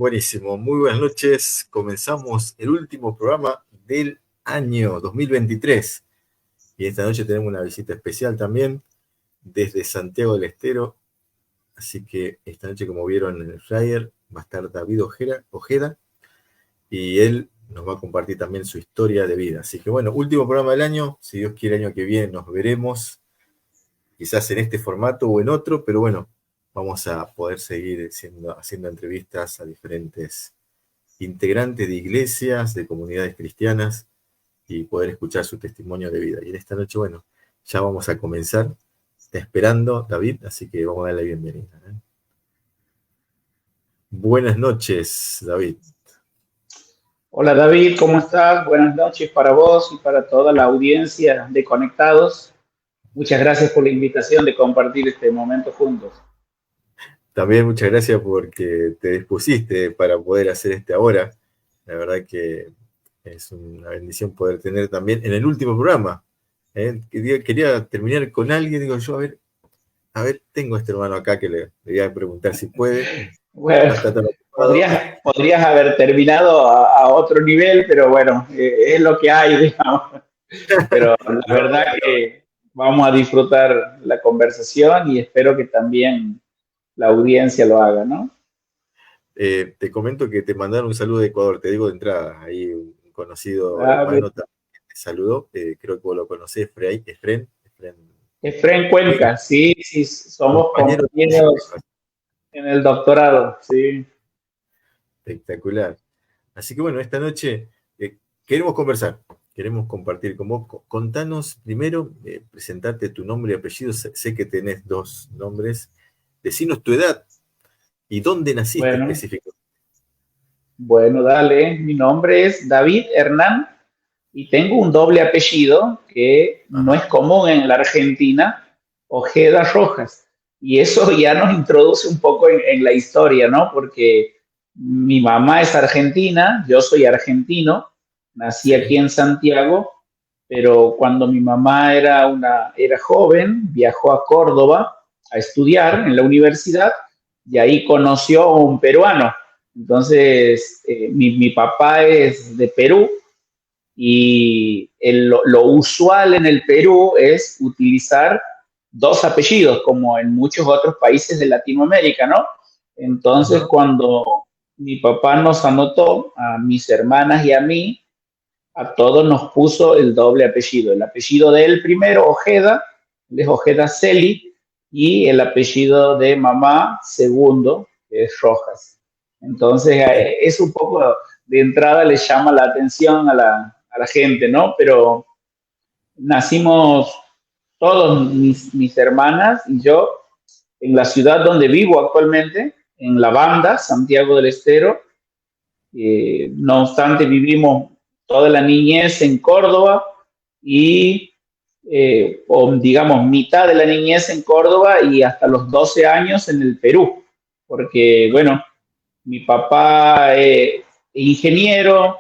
Buenísimo, muy buenas noches. Comenzamos el último programa del año 2023 y esta noche tenemos una visita especial también desde Santiago del Estero. Así que esta noche, como vieron en el flyer, va a estar David Ojeda y él nos va a compartir también su historia de vida. Así que bueno, último programa del año. Si Dios quiere, el año que viene nos veremos, quizás en este formato o en otro, pero bueno, vamos a poder seguir haciendo entrevistas a diferentes integrantes de iglesias, de comunidades cristianas y poder escuchar su testimonio de vida. Y en esta noche, bueno, ya vamos a comenzar. Está esperando David, así que vamos a darle la bienvenida. Buenas noches, David. Hola David, ¿cómo estás? Buenas noches para vos y para toda la audiencia de Conectados. Muchas gracias por la invitación de compartir este momento juntos. También muchas gracias porque te dispusiste para poder hacer ahora. La verdad que es una bendición poder tener también en el último programa. Quería terminar con alguien, digo yo, a ver, tengo a este hermano acá que le voy a preguntar si puede. Bueno, podrías haber terminado a otro nivel, pero bueno, es lo que hay, digamos. Pero la verdad que vamos a disfrutar la conversación y espero que también la audiencia lo haga, ¿no? Te comento que te mandaron un saludo de Ecuador, te digo de entrada, ahí un conocido hermano también te saludó, creo que vos lo conocés, Efren Cuenca, sí, somos compañeros en el doctorado, sí. Espectacular. Así que bueno, esta noche queremos conversar, queremos compartir con vos. Contanos primero, presentarte tu nombre y apellido, sé que tenés 2 nombres, decinos tu edad y dónde naciste específicamente. Bueno, dale, mi nombre es David Hernán y tengo un doble apellido que no es común en la Argentina, Ojeda Rojas. Y eso ya nos introduce un poco en la historia, ¿no? Porque mi mamá es argentina, yo soy argentino, nací aquí en Santiago, pero cuando mi mamá era joven, viajó a Córdoba a estudiar en la universidad y ahí conoció a un peruano. Entonces, mi papá es de Perú y lo usual en el Perú es utilizar 2 apellidos, como en muchos otros países de Latinoamérica, ¿no? Entonces, cuando mi papá nos anotó, a mis hermanas y a mí, a todos nos puso el doble apellido. El apellido de él primero, Ojeda, él es Ojeda Celi, y el apellido de mamá, segundo, que es Rojas. Entonces, es un poco, de entrada le llama la atención a la gente, ¿no? Pero nacimos todos mis hermanas y yo en la ciudad donde vivo actualmente, en La Banda, Santiago del Estero. No obstante, vivimos toda la niñez en Córdoba y, o digamos, mitad de la niñez en Córdoba y hasta los 12 años en el Perú. Porque, bueno, mi papá es ingeniero,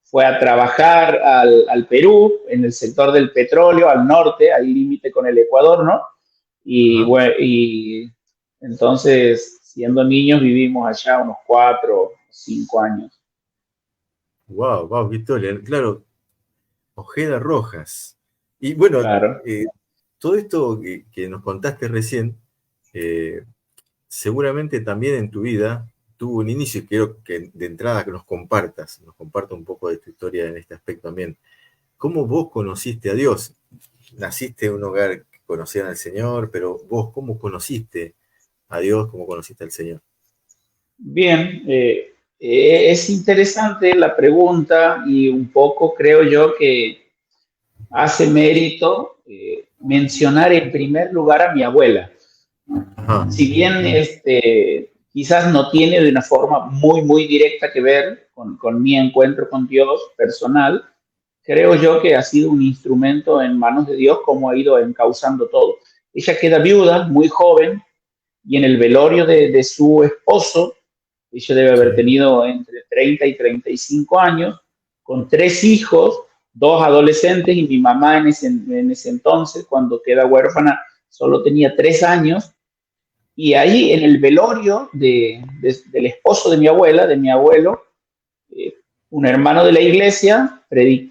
fue a trabajar al Perú, en el sector del petróleo, al norte, al límite con el Ecuador, ¿no? Y, bueno, y entonces, siendo niños, vivimos allá unos 4 o 5 años. Wow, Victoria, claro, Ojeda Rojas. Y bueno, claro. Todo esto que nos contaste recién, seguramente también en tu vida tuvo un inicio, y quiero que de entrada que nos comparta un poco de tu historia en este aspecto también. ¿Cómo vos conociste a Dios? Naciste en un hogar que conocían al Señor, pero vos, ¿cómo conociste a Dios? ¿Cómo conociste al Señor? Bien, es interesante la pregunta y un poco creo yo que hace mérito mencionar en primer lugar a mi abuela. Si bien quizás no tiene de una forma muy directa que ver con mi encuentro con Dios personal, creo yo que ha sido un instrumento en manos de Dios como ha ido encauzando todo. Ella queda viuda, muy joven, y en el velorio de su esposo, ella debe haber tenido entre 30 y 35 años, con 3 hijos, 2 adolescentes, y mi mamá en ese entonces, cuando queda huérfana, solo tenía 3 años, Y ahí en el velorio del esposo de mi abuela, de mi abuelo, un hermano de la iglesia,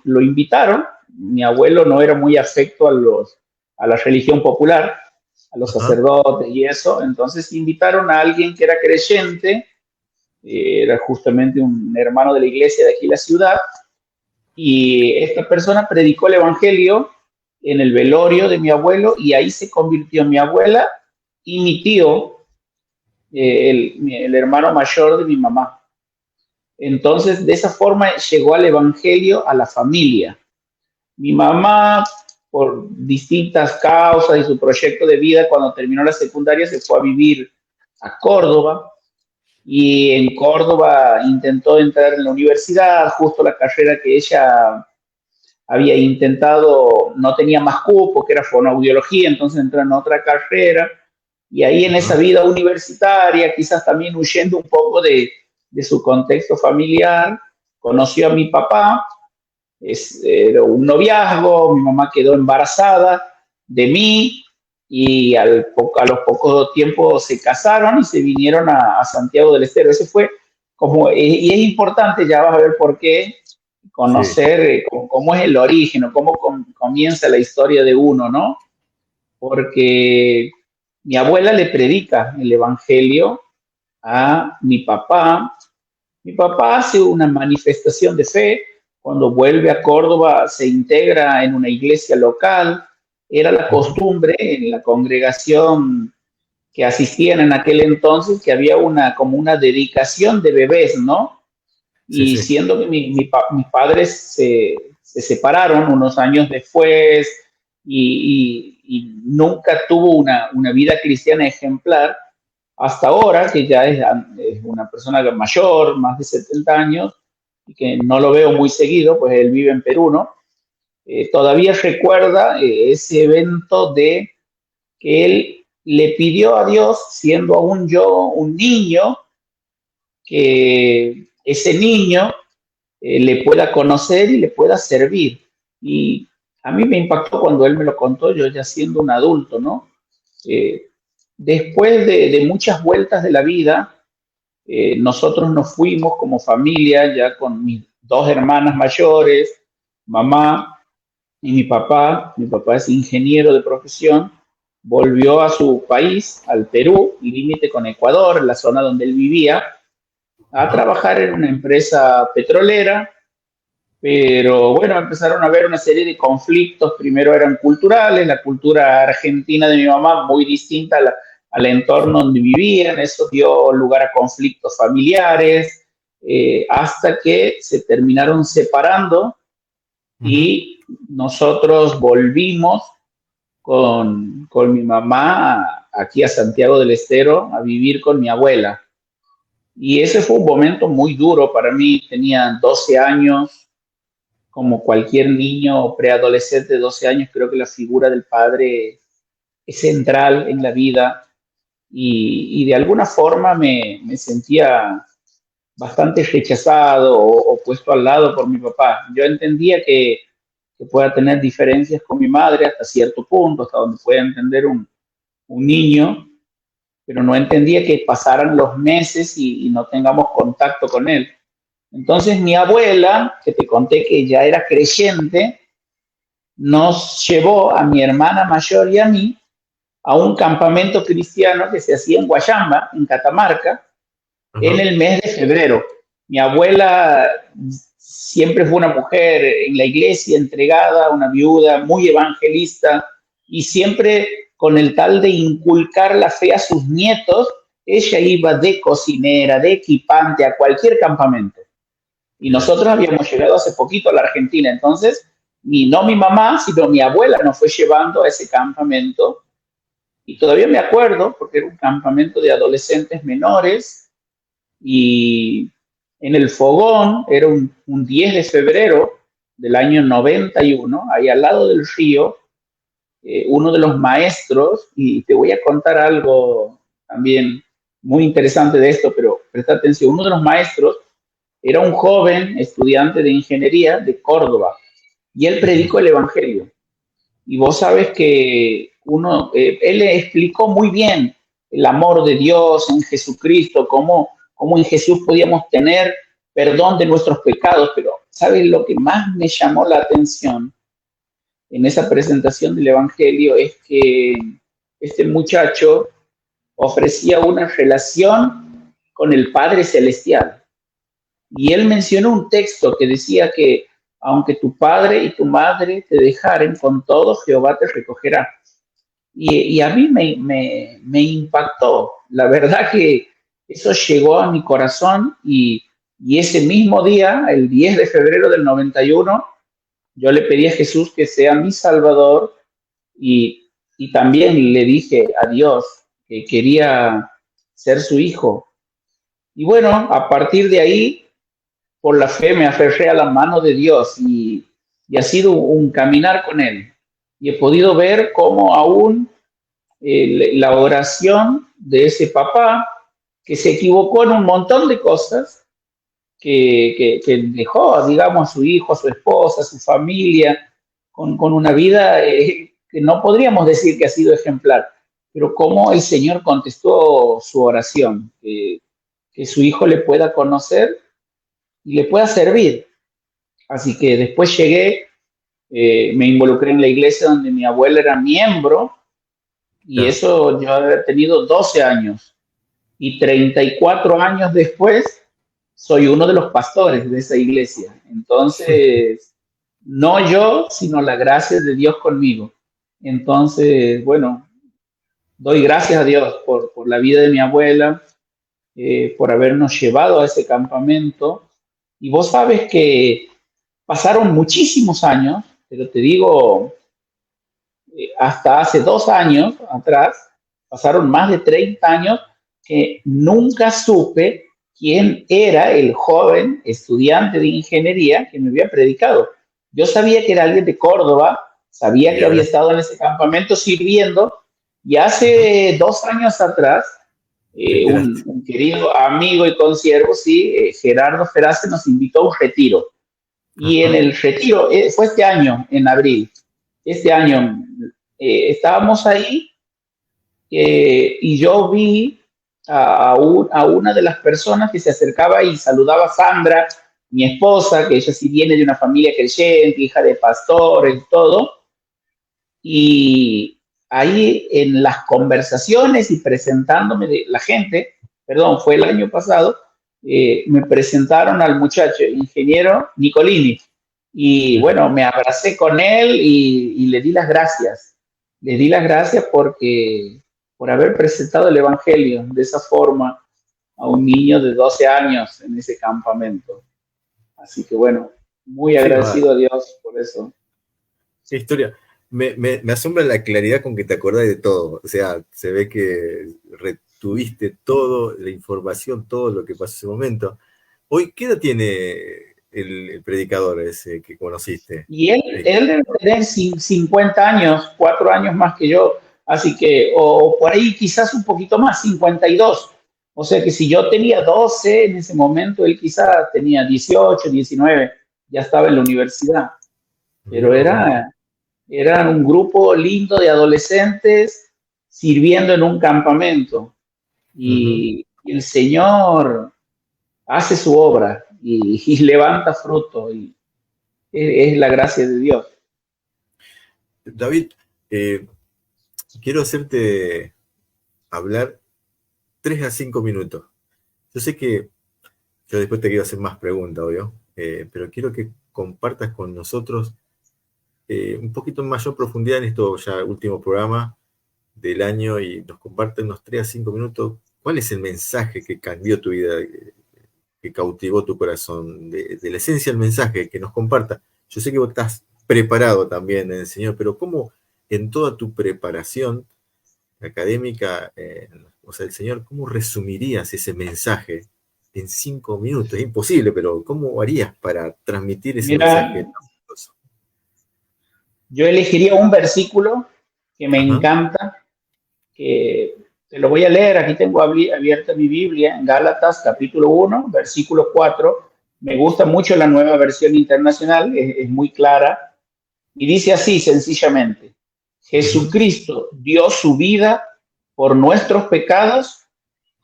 lo invitaron. Mi abuelo no era muy afecto a la religión popular, a los sacerdotes y eso, entonces invitaron a alguien que era creyente, era justamente un hermano de la iglesia de aquí en la ciudad, y esta persona predicó el evangelio en el velorio de mi abuelo, y ahí se convirtió mi abuela y mi tío, el hermano mayor de mi mamá. Entonces, de esa forma llegó al evangelio a la familia. Mi mamá, por distintas causas y su proyecto de vida, cuando terminó la secundaria se fue a vivir a Córdoba, y en Córdoba intentó entrar en la universidad, justo la carrera que ella había intentado, no tenía más cupo, que era fonoaudiología, entonces entró en otra carrera, y ahí en esa vida universitaria, quizás también huyendo un poco de su contexto familiar, conoció a mi papá. Era un noviazgo, mi mamá quedó embarazada de mí, y a los pocos tiempos se casaron y se vinieron a Santiago del Estero. Ese fue como, y es importante, ya vas a ver por qué, conocer cómo es el origen o cómo comienza la historia de uno, ¿no? Porque mi abuela le predica el evangelio a mi papá. Mi papá hace una manifestación de fe. Cuando vuelve a Córdoba, se integra en una iglesia local. Era la costumbre en la congregación que asistían en aquel entonces, que había como una dedicación de bebés, ¿no? Y siendo que mis padres se separaron unos años después, y nunca tuvo una vida cristiana ejemplar, hasta ahora, que ya es una persona mayor, más de 70 años, y que no lo veo muy seguido, pues él vive en Perú, ¿no? Todavía recuerda ese evento de que él le pidió a Dios, siendo aún yo un niño, que ese niño le pueda conocer y le pueda servir. Y a mí me impactó cuando él me lo contó, yo ya siendo un adulto, ¿no? Después de muchas vueltas de la vida, nosotros nos fuimos como familia, ya con mis dos hermanas mayores, mamá y mi papá. Mi papá es ingeniero de profesión, volvió a su país, al Perú, límite con Ecuador, en la zona donde él vivía, a trabajar en una empresa petrolera. Pero bueno, empezaron a haber una serie de conflictos. Primero eran culturales, la cultura argentina de mi mamá muy distinta al entorno donde vivían. Eso dio lugar a conflictos familiares, hasta que se terminaron separando, y nosotros volvimos con mi mamá aquí a Santiago del Estero a vivir con mi abuela. Y ese fue un momento muy duro para mí. Tenía 12 años. Como cualquier niño o preadolescente de 12 años, creo que la figura del padre es central en la vida, y de alguna forma me sentía bastante rechazado o puesto al lado por mi papá. Yo entendía que pueda tener diferencias con mi madre hasta cierto punto, hasta donde pueda entender un niño, pero no entendía que pasaran los meses y no tengamos contacto con él. Entonces mi abuela, que te conté que ya era creyente, nos llevó a mi hermana mayor y a mí a un campamento cristiano que se hacía en Guayamba, en Catamarca, en el mes de febrero. Mi abuela siempre fue una mujer en la iglesia, entregada, una viuda muy evangelista, y siempre con el tal de inculcar la fe a sus nietos, ella iba de cocinera, de equipante a cualquier campamento. Y nosotros habíamos llegado hace poquito a la Argentina, entonces no mi mamá, sino mi abuela nos fue llevando a ese campamento. Y todavía me acuerdo, porque era un campamento de adolescentes menores, y en el fogón, era un 10 de febrero del año 91, ahí al lado del río, uno de los maestros, y te voy a contar algo también muy interesante de esto, pero presta atención, uno de los maestros era un joven estudiante de ingeniería de Córdoba, y él predicó el evangelio. Y vos sabes que él le explicó muy bien el amor de Dios en Jesucristo, cómo en Jesús podíamos tener perdón de nuestros pecados. Pero ¿sabes lo que más me llamó la atención en esa presentación del Evangelio? Es que este muchacho ofrecía una relación con el Padre Celestial. Y él mencionó un texto que decía que aunque tu padre y tu madre te dejaren, con todo Jehová te recogerá. Y a mí me impactó. La verdad que eso llegó a mi corazón y ese mismo día, el 10 de febrero del 91, yo le pedí a Jesús que sea mi Salvador y también le dije a Dios que quería ser su hijo. Y bueno, a partir de ahí, por la fe me aferré a la mano de Dios y ha sido un caminar con Él. Y he podido ver cómo aún la oración de ese papá, que se equivocó en un montón de cosas, que dejó, digamos, a su hijo, a su esposa, a su familia, con una vida que no podríamos decir que ha sido ejemplar, pero cómo el Señor contestó su oración, que su hijo le pueda conocer y le pueda servir. Así que después llegué, me involucré en la iglesia donde mi abuela era miembro, y eso yo había tenido 12 años. Y 34 años después, soy uno de los pastores de esa iglesia. Entonces, no yo, sino la gracia de Dios conmigo. Entonces, bueno, doy gracias a Dios por la vida de mi abuela, por habernos llevado a ese campamento. Y vos sabes que pasaron muchísimos años, pero te digo, hasta hace 2 años atrás, pasaron más de 30 años que nunca supe quién era el joven estudiante de ingeniería que me había predicado. Yo sabía que era alguien de Córdoba, sabía que había estado en ese campamento sirviendo, y hace 2 años atrás, un querido amigo y consiervo, sí, Gerardo Ferace, nos invitó a un retiro. Y en el retiro, fue este año, en abril, este año, estábamos ahí y yo vi a una de las personas que se acercaba y saludaba a Sandra, mi esposa, que ella sí viene de una familia creyente, hija de pastores y todo. Y ahí en las conversaciones y presentándome de la gente, perdón, fue el año pasado, me presentaron al muchacho, ingeniero Nicolini. Y bueno, me abracé con él y le di las gracias. Le di las gracias por haber presentado el Evangelio de esa forma a un niño de 12 años en ese campamento. Así que bueno, muy agradecido a Dios por eso. Qué historia. Me asombra la claridad con que te acordás de todo. O sea, se ve que retuviste todo, la información, todo lo que pasó en ese momento. Hoy, ¿qué edad tiene el predicador ese que conociste? Y él debe tener 50 años, 4 años más que yo. Así que, o por ahí quizás un poquito más, 52. O sea que si yo tenía 12 en ese momento, él quizás tenía 18, 19, ya estaba en la universidad. Pero era un grupo lindo de adolescentes sirviendo en un campamento. Y el Señor hace su obra y levanta fruto. Y es la gracia de Dios. David, quiero hacerte hablar 3 a 5 minutos. Yo sé que yo después te quiero hacer más preguntas, obvio, pero quiero que compartas con nosotros un poquito en mayor profundidad en esto ya último programa del año, y nos comparten unos 3 a 5 minutos. ¿Cuál es el mensaje que cambió tu vida, que cautivó tu corazón, de la esencia del mensaje que nos comparta? Yo sé que vos estás preparado también en el Señor, pero ¿cómo en toda tu preparación académica, o sea, el Señor, cómo resumirías ese mensaje en 5 minutos? Es imposible, pero ¿cómo harías para transmitir ese mensaje? Yo elegiría un versículo que me encanta, que te lo voy a leer. Aquí tengo abierta mi Biblia, en Gálatas capítulo 1, versículo 4. Me gusta mucho la Nueva Versión Internacional, es muy clara, y dice así sencillamente: Jesucristo dio su vida por nuestros pecados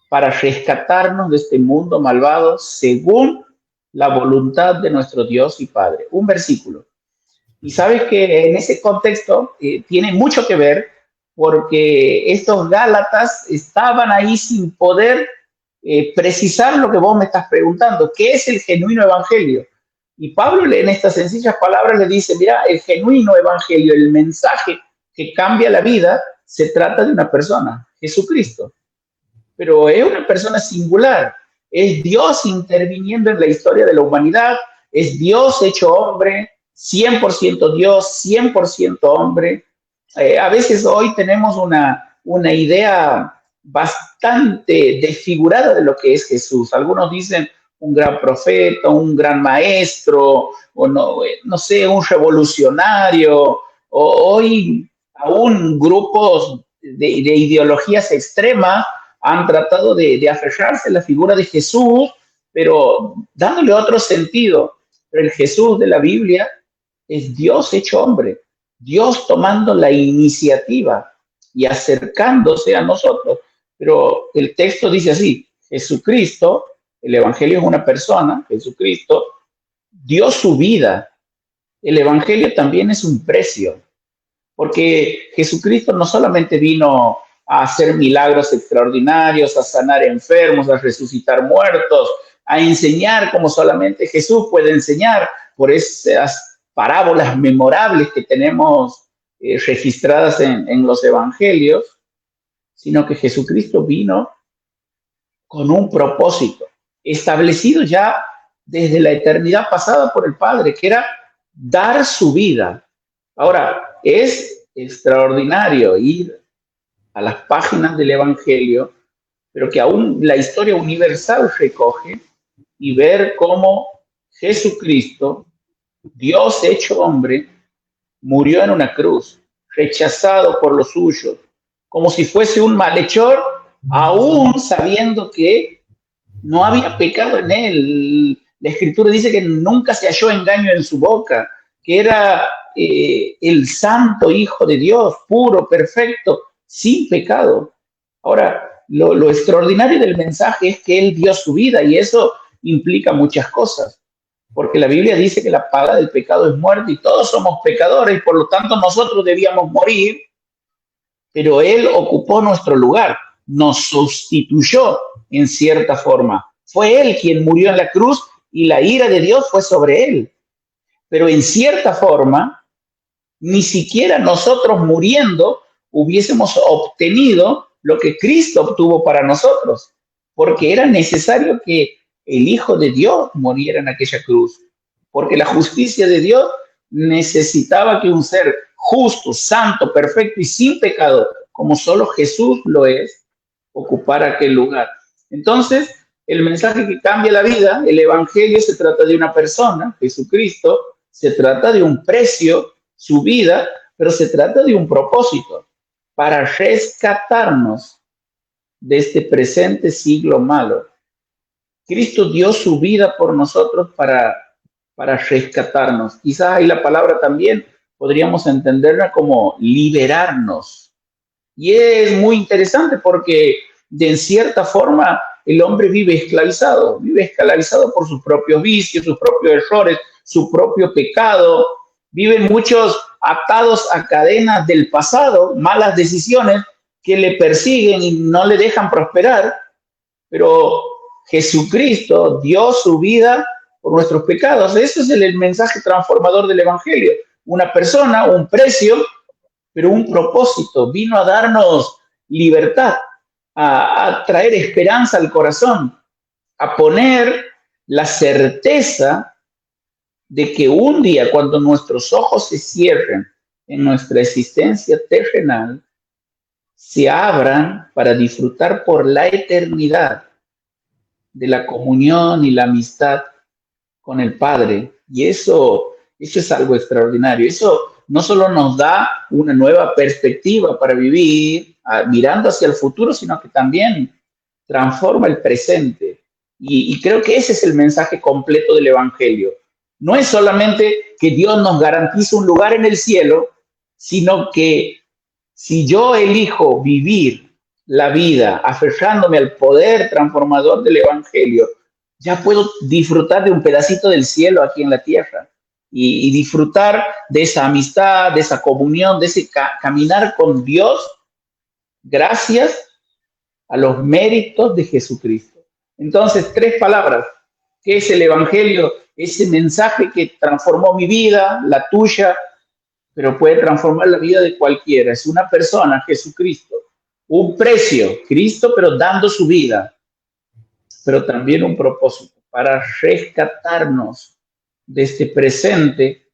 para rescatarnos de este mundo malvado según la voluntad de nuestro Dios y Padre. Un versículo. Y sabes que en ese contexto tiene mucho que ver porque estos Gálatas estaban ahí sin poder precisar lo que vos me estás preguntando. ¿Qué es el genuino evangelio? Y Pablo en estas sencillas palabras le dice, mira, el genuino evangelio, el mensaje que cambia la vida, se trata de una persona, Jesucristo. Pero es una persona singular, es Dios interviniendo en la historia de la humanidad, es Dios hecho hombre, 100% Dios, 100% hombre. A veces hoy tenemos una idea bastante desfigurada de lo que es Jesús. Algunos dicen un gran profeta, un gran maestro, o no sé, un revolucionario, o hoy aún grupos de ideologías extremas han tratado de aferrarse a la figura de Jesús, pero dándole otro sentido. Pero el Jesús de la Biblia es Dios hecho hombre, Dios tomando la iniciativa y acercándose a nosotros. Pero el texto dice así, Jesucristo, el Evangelio es una persona, Jesucristo, dio su vida. El Evangelio también es un precio, porque Jesucristo no solamente vino a hacer milagros extraordinarios, a sanar enfermos, a resucitar muertos, a enseñar como solamente Jesús puede enseñar por esas parábolas memorables que tenemos registradas en los evangelios, sino que Jesucristo vino con un propósito establecido ya desde la eternidad pasada por el Padre, que era dar su vida. Ahora, es extraordinario ir a las páginas del Evangelio, pero que aún la historia universal recoge y ver cómo Jesucristo, Dios hecho hombre, murió en una cruz, rechazado por los suyos, como si fuese un malhechor, aún sabiendo que no había pecado en él. La Escritura dice que nunca se halló engaño en su boca, que era el santo Hijo de Dios, puro, perfecto, sin pecado. Ahora, lo extraordinario del mensaje es que él dio su vida y eso implica muchas cosas, porque la Biblia dice que la paga del pecado es muerte y todos somos pecadores y por lo tanto nosotros debíamos morir, pero él ocupó nuestro lugar, nos sustituyó en cierta forma. Fue él quien murió en la cruz y la ira de Dios fue sobre él. Pero en cierta forma, ni siquiera nosotros muriendo hubiésemos obtenido lo que Cristo obtuvo para nosotros, porque era necesario que el Hijo de Dios muriera en aquella cruz, porque la justicia de Dios necesitaba que un ser justo, santo, perfecto y sin pecado, como solo Jesús lo es, ocupara aquel lugar. Entonces, el mensaje que cambia la vida, el Evangelio, se trata de una persona, Jesucristo, se trata de un precio, su vida, pero se trata de un propósito, para rescatarnos de este presente siglo malo. Cristo dio su vida por nosotros para rescatarnos. Quizás ahí la palabra también podríamos entenderla como liberarnos. Y es muy interesante porque de cierta forma el hombre vive esclavizado por sus propios vicios, sus propios errores, su propio pecado. Viven muchos atados a cadenas del pasado, malas decisiones que le persiguen y no le dejan prosperar. Pero Jesucristo dio su vida por nuestros pecados. Ese es el mensaje transformador del Evangelio. Una persona, un precio, pero un propósito. Vino a darnos libertad, a traer esperanza al corazón, a poner la certeza de que un día, cuando nuestros ojos se cierren en nuestra existencia terrenal, se abran para disfrutar por la eternidad de la comunión y la amistad con el Padre. Y eso es algo extraordinario. Eso no solo nos da una nueva perspectiva para vivir, mirando hacia el futuro, sino que también transforma el presente. Y creo que ese es el mensaje completo del Evangelio. No es solamente que Dios nos garantiza un lugar en el cielo, sino que si yo elijo vivir la vida, aferrándome al poder transformador del Evangelio, ya puedo disfrutar de un pedacito del cielo aquí en la tierra y disfrutar de esa amistad, de esa comunión, de ese caminar con Dios gracias a los méritos de Jesucristo. Entonces, 3 palabras. ¿Qué es el Evangelio? Ese mensaje que transformó mi vida, la tuya, pero puede transformar la vida de cualquiera. Es una persona, Jesucristo. Un precio, Cristo, pero dando su vida, pero también un propósito para rescatarnos de este presente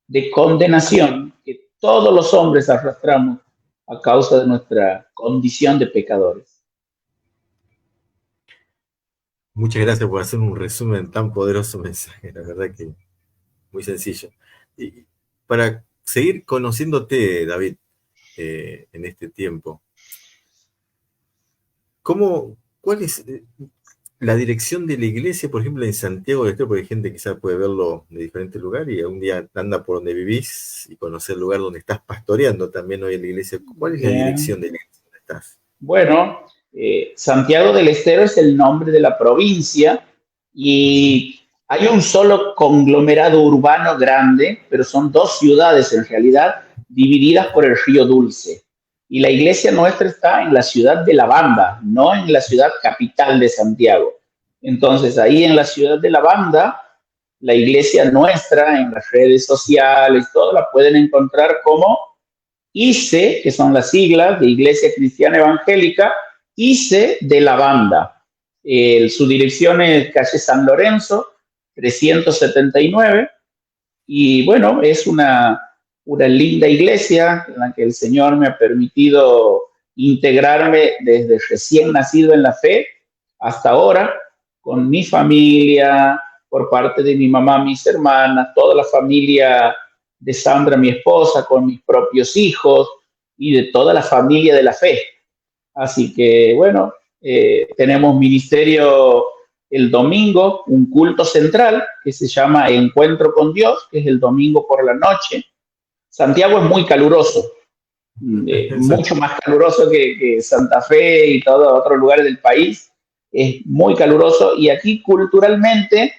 de condenación que todos los hombres arrastramos a causa de nuestra condición de pecadores. Muchas gracias por hacer un resumen tan poderoso mensaje, la verdad que muy sencillo. Y para seguir conociéndote, David, en este tiempo, ¿cuál es la dirección de la iglesia, por ejemplo, en Santiago del Estero? Porque hay gente quizás puede verlo de diferentes lugares y un día anda por donde vivís y conocer el lugar donde estás pastoreando también hoy en la iglesia. ¿Cuál es la dirección de la iglesia donde estás? Bueno, Santiago del Estero es el nombre de la provincia y hay un solo conglomerado urbano grande, pero son 2 ciudades en realidad divididas por el río Dulce. Y la iglesia nuestra está en la ciudad de La Banda, no en la ciudad capital de Santiago. Entonces, ahí en la ciudad de La Banda, la iglesia nuestra en las redes sociales, todo la pueden encontrar como ICE, que son las siglas de Iglesia Cristiana Evangélica, ICE de La Banda. Su dirección es calle San Lorenzo, 379. Y bueno, es una linda iglesia en la que el Señor me ha permitido integrarme desde recién nacido en la fe hasta ahora, con mi familia, por parte de mi mamá, mis hermanas, toda la familia de Sandra, mi esposa, con mis propios hijos y de toda la familia de la fe. Así que, bueno, tenemos ministerio el domingo, un culto central que se llama Encuentro con Dios, que es el domingo por la noche. Santiago es muy caluroso, mucho más caluroso que Santa Fe y todos otros lugares del país. Es muy caluroso y aquí culturalmente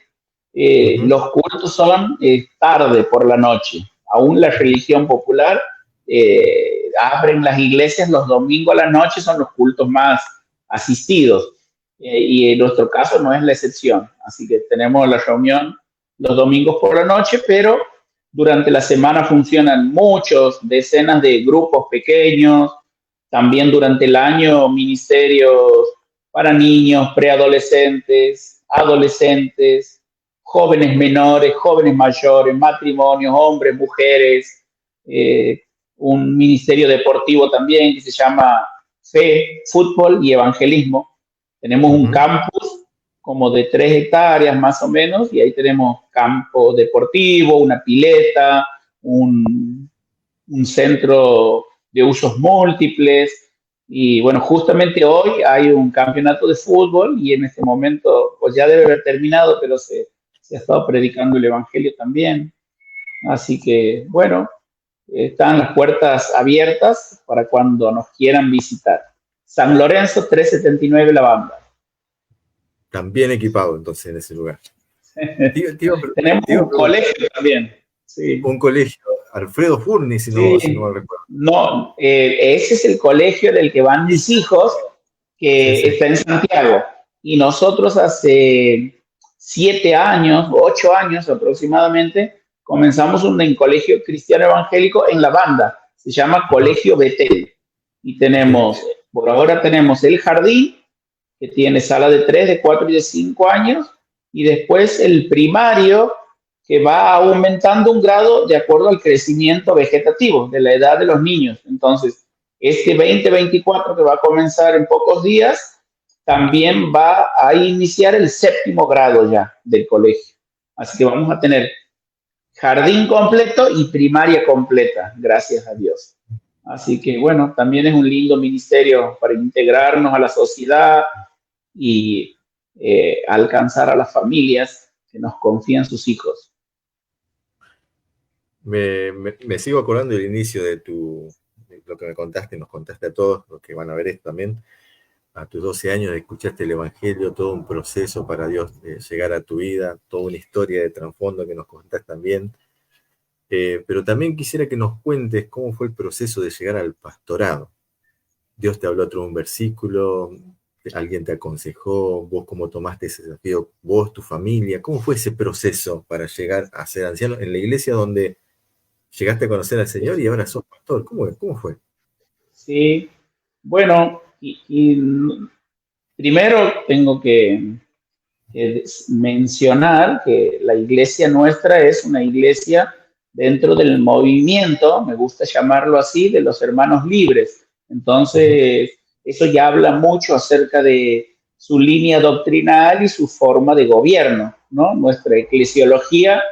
los cultos son tarde por la noche. Aún la religión popular abren las iglesias los domingos a la noche, son los cultos más asistidos. Y en nuestro caso no es la excepción. Así que tenemos la reunión los domingos por la noche, pero durante la semana funcionan decenas de grupos pequeños. También durante el año ministerios para niños, preadolescentes, adolescentes, jóvenes menores, jóvenes mayores, matrimonios, hombres, mujeres, un ministerio deportivo también que se llama Fe, Fútbol y Evangelismo. Tenemos un campus como de 3 hectáreas más o menos y ahí tenemos campo deportivo, una pileta, un centro de usos múltiples. Y bueno, justamente hoy hay un campeonato de fútbol y en este momento pues ya debe haber terminado, pero se ha estado predicando el Evangelio también. Así que bueno, están las puertas abiertas para cuando nos quieran visitar. San Lorenzo 379 La Banda. También equipado entonces en ese lugar. Tenemos un colegio también. Sí. Un colegio, Alfredo Furni, si no mal recuerdo. No, ese es el colegio del que van mis hijos, que está en Santiago. Y nosotros hace 7 años, 8 años aproximadamente, comenzamos un colegio cristiano evangélico en La Banda. Se llama Colegio Betel. Y por ahora tenemos el jardín, que tiene sala de 3, de 4 y de 5 años. Y después el primario, que va aumentando un grado de acuerdo al crecimiento vegetativo de la edad de los niños. Entonces, este 2024 que va a comenzar en pocos días, también va a iniciar el 7º grado ya del colegio. Así que vamos a tener jardín completo y primaria completa, gracias a Dios. Así que, bueno, también es un lindo ministerio para integrarnos a la sociedad y alcanzar a las familias que nos confían sus hijos. Me sigo acordando del inicio de lo que me contaste, nos contaste a todos los que van a ver esto también, a tus 12 años escuchaste el Evangelio, todo un proceso para Dios llegar a tu vida, toda una historia de trasfondo que nos contás también. Pero también quisiera que nos cuentes cómo fue el proceso de llegar al pastorado. Dios te habló a través de un versículo, alguien te aconsejó, vos cómo tomaste ese desafío, vos, tu familia, ¿cómo fue ese proceso para llegar a ser anciano en la iglesia donde llegaste a conocer al Señor y ahora sos pastor? ¿Cómo fue? Sí, bueno, primero tengo que mencionar que la iglesia nuestra es una iglesia dentro del movimiento, me gusta llamarlo así, de los hermanos libres. Entonces, eso ya habla mucho acerca de su línea doctrinal y su forma de gobierno, ¿no? Nuestra eclesiología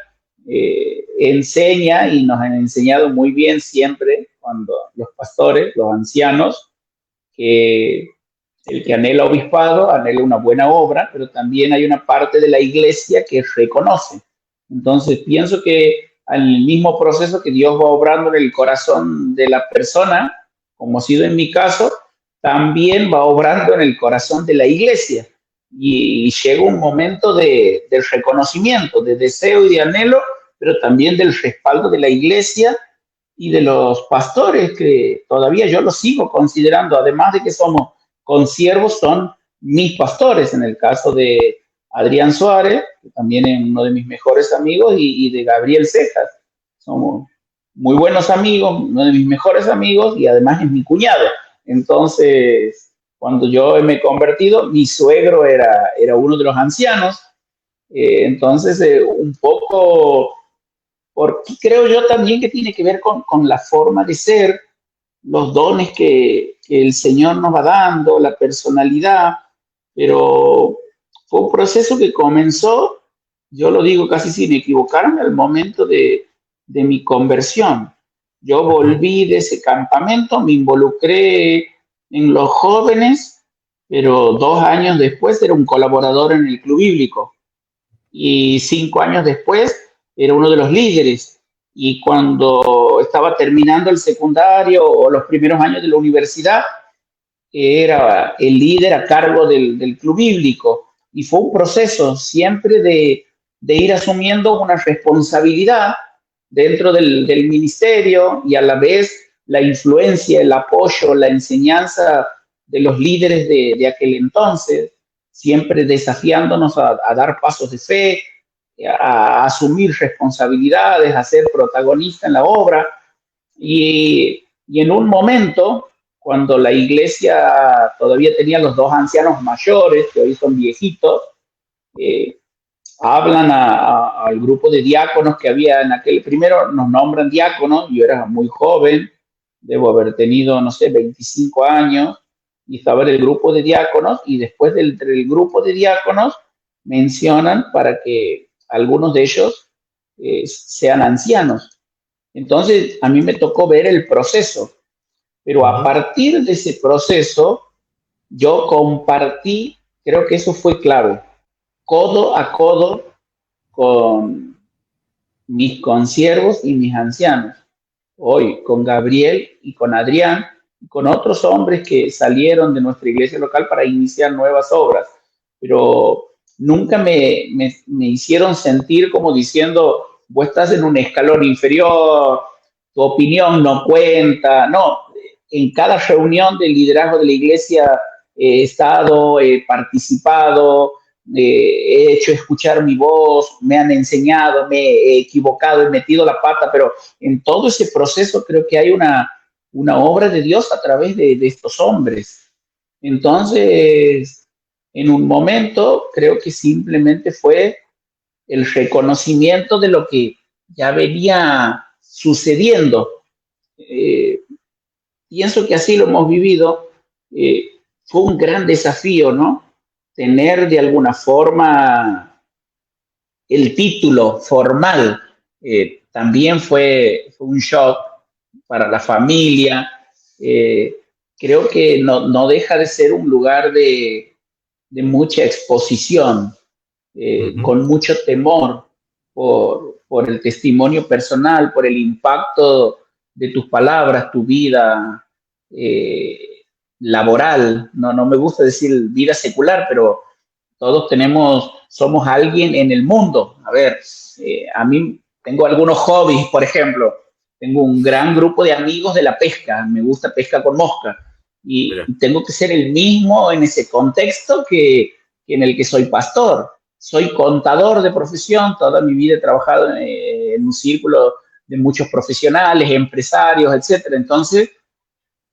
enseña y nos han enseñado muy bien siempre cuando los pastores, los ancianos, que el que anhela obispado anhela una buena obra, pero también hay una parte de la iglesia que reconoce. Entonces, pienso que al mismo proceso que Dios va obrando en el corazón de la persona, como ha sido en mi caso, también va obrando en el corazón de la iglesia. Y llega un momento de reconocimiento, de deseo y de anhelo, pero también del respaldo de la iglesia y de los pastores, que todavía yo los sigo considerando, además de que somos consiervos, son mis pastores, en el caso de Adrián Suárez, que también es uno de mis mejores amigos, y de Gabriel Cejas. Somos muy buenos amigos, uno de mis mejores amigos, y además es mi cuñado. Entonces, cuando yo me he convertido, mi suegro era uno de los ancianos. Entonces, un poco, porque creo yo también que tiene que ver con la forma de ser, los dones que el Señor nos va dando, la personalidad, pero fue un proceso que comenzó, yo lo digo casi sin equivocarme, al momento de mi conversión. Yo volví de ese campamento, me involucré en los jóvenes, pero 2 años después era un colaborador en el club bíblico y 5 años después era uno de los líderes. Y cuando estaba terminando el secundario o los primeros años de la universidad, era el líder a cargo del club bíblico. Y fue un proceso siempre de ir asumiendo una responsabilidad dentro del ministerio y a la vez la influencia, el apoyo, la enseñanza de los líderes de aquel entonces, siempre desafiándonos a dar pasos de fe, a asumir responsabilidades, a ser protagonista en la obra. Y en un momento, cuando la iglesia todavía tenía los 2 ancianos mayores, que hoy son viejitos, hablan al grupo de diáconos que había en aquel, primero nos nombran diáconos, yo era muy joven, debo haber tenido, no sé, 25 años, y estaba en el grupo de diáconos, y después del grupo de diáconos mencionan para que algunos de ellos sean ancianos. Entonces, a mí me tocó ver el proceso, pero a partir de ese proceso, yo compartí, creo que eso fue clave, codo a codo con mis consiervos y mis ancianos. Hoy, con Gabriel y con Adrián, y con otros hombres que salieron de nuestra iglesia local para iniciar nuevas obras, pero nunca me hicieron sentir como diciendo, vos estás en un escalón inferior, tu opinión no cuenta. No, en cada reunión del liderazgo de la iglesia he estado, he participado, he hecho escuchar mi voz, me han enseñado, me he equivocado, he metido la pata, pero en todo ese proceso creo que hay una obra de Dios a través de estos hombres. Entonces, en un momento, creo que simplemente fue el reconocimiento de lo que ya venía sucediendo. Pienso que así lo hemos vivido. Fue un gran desafío, ¿no? Tener de alguna forma el título formal. También fue un shock para la familia. Creo que no deja de ser un lugar de mucha exposición, con mucho temor por el testimonio personal, por el impacto de tus palabras, tu vida eh, laboral, no me gusta decir vida secular, pero todos somos alguien en el mundo. A ver, a mí tengo algunos hobbies, por ejemplo, tengo un gran grupo de amigos de la pesca, me gusta pesca con mosca, Mira, y tengo que ser el mismo en ese contexto que en el que soy pastor. Soy contador de profesión, toda mi vida he trabajado en un círculo de muchos profesionales, empresarios, etcétera. Entonces,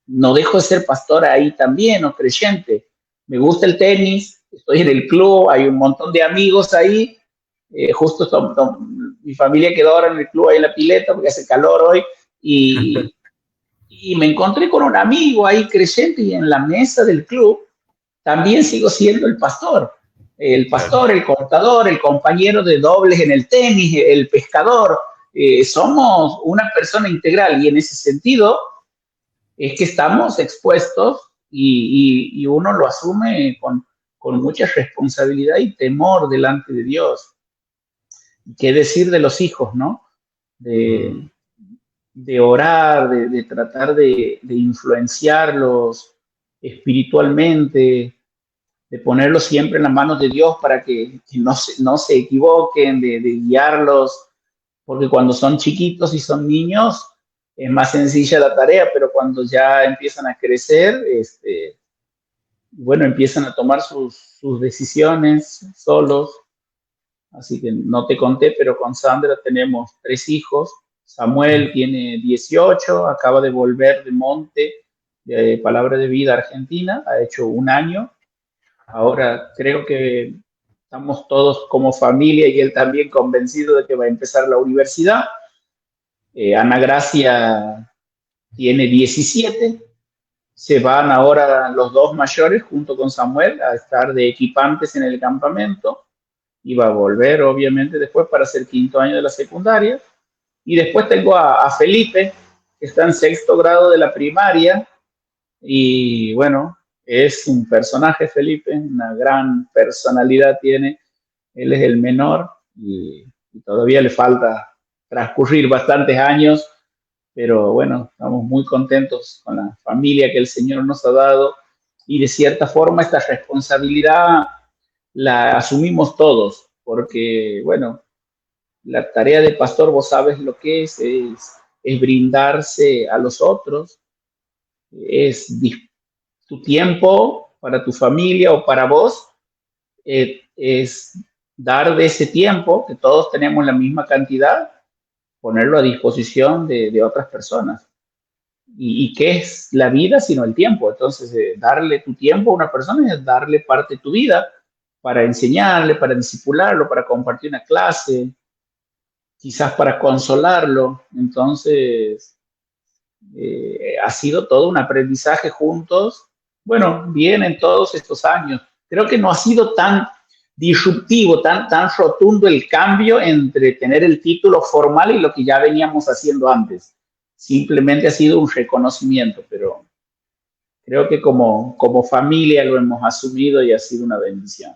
no dejo de ser pastor ahí también, o creyente. Me gusta el tenis, estoy en el club, hay un montón de amigos ahí. Justo mi familia quedó ahora en el club, ahí en la pileta, porque hace calor hoy. Y, y me encontré con un amigo ahí creyente y en la mesa del club también sigo siendo el pastor. El claro. pastor, el contador, el compañero de dobles en el tenis, el pescador. Somos una persona integral y en ese sentido es que estamos expuestos y uno lo asume con mucha responsabilidad y temor delante de Dios. ¿Qué decir de los hijos, no? De, Mm, de orar, de tratar de influenciarlos espiritualmente, de ponerlos siempre en las manos de Dios para que no se equivoquen, de guiarlos, porque cuando son chiquitos y son niños es más sencilla la tarea, pero cuando ya empiezan a crecer, bueno, empiezan a tomar sus decisiones solos. Así que no te conté, pero con Sandra tenemos 3 hijos. Samuel mm. tiene 18, acaba de volver de Monte, de Palabra de Vida, Argentina, ha hecho un año. Ahora creo que estamos todos como familia y él también convencido de que va a empezar la universidad. Ana Gracia tiene 17, se van ahora los dos mayores junto con Samuel a estar de equipantes en el campamento y va a volver obviamente después para hacer quinto año de la secundaria. Y después tengo a Felipe, que está en sexto grado de la primaria y bueno, es un personaje Felipe, una gran personalidad tiene, él es el menor y todavía le falta transcurrir bastantes años, pero bueno, estamos muy contentos con la familia que el Señor nos ha dado y de cierta forma esta responsabilidad la asumimos todos, porque bueno, la tarea de pastor, vos sabes lo que es brindarse a los otros, es tu tiempo para tu familia o para vos, es dar de ese tiempo, que todos tenemos la misma cantidad, ponerlo a disposición de otras personas. ¿Y qué es la vida sino el tiempo? Entonces, darle tu tiempo a una persona es darle parte de tu vida para enseñarle, para discipularlo, para compartir una clase, quizás para consolarlo. Entonces, ha sido todo un aprendizaje juntos. Bueno, bien en todos estos años. Creo que no ha sido tan disruptivo, tan rotundo el cambio entre tener el título formal y lo que ya veníamos haciendo antes. Simplemente ha sido un reconocimiento, pero creo que como familia lo hemos asumido y ha sido una bendición.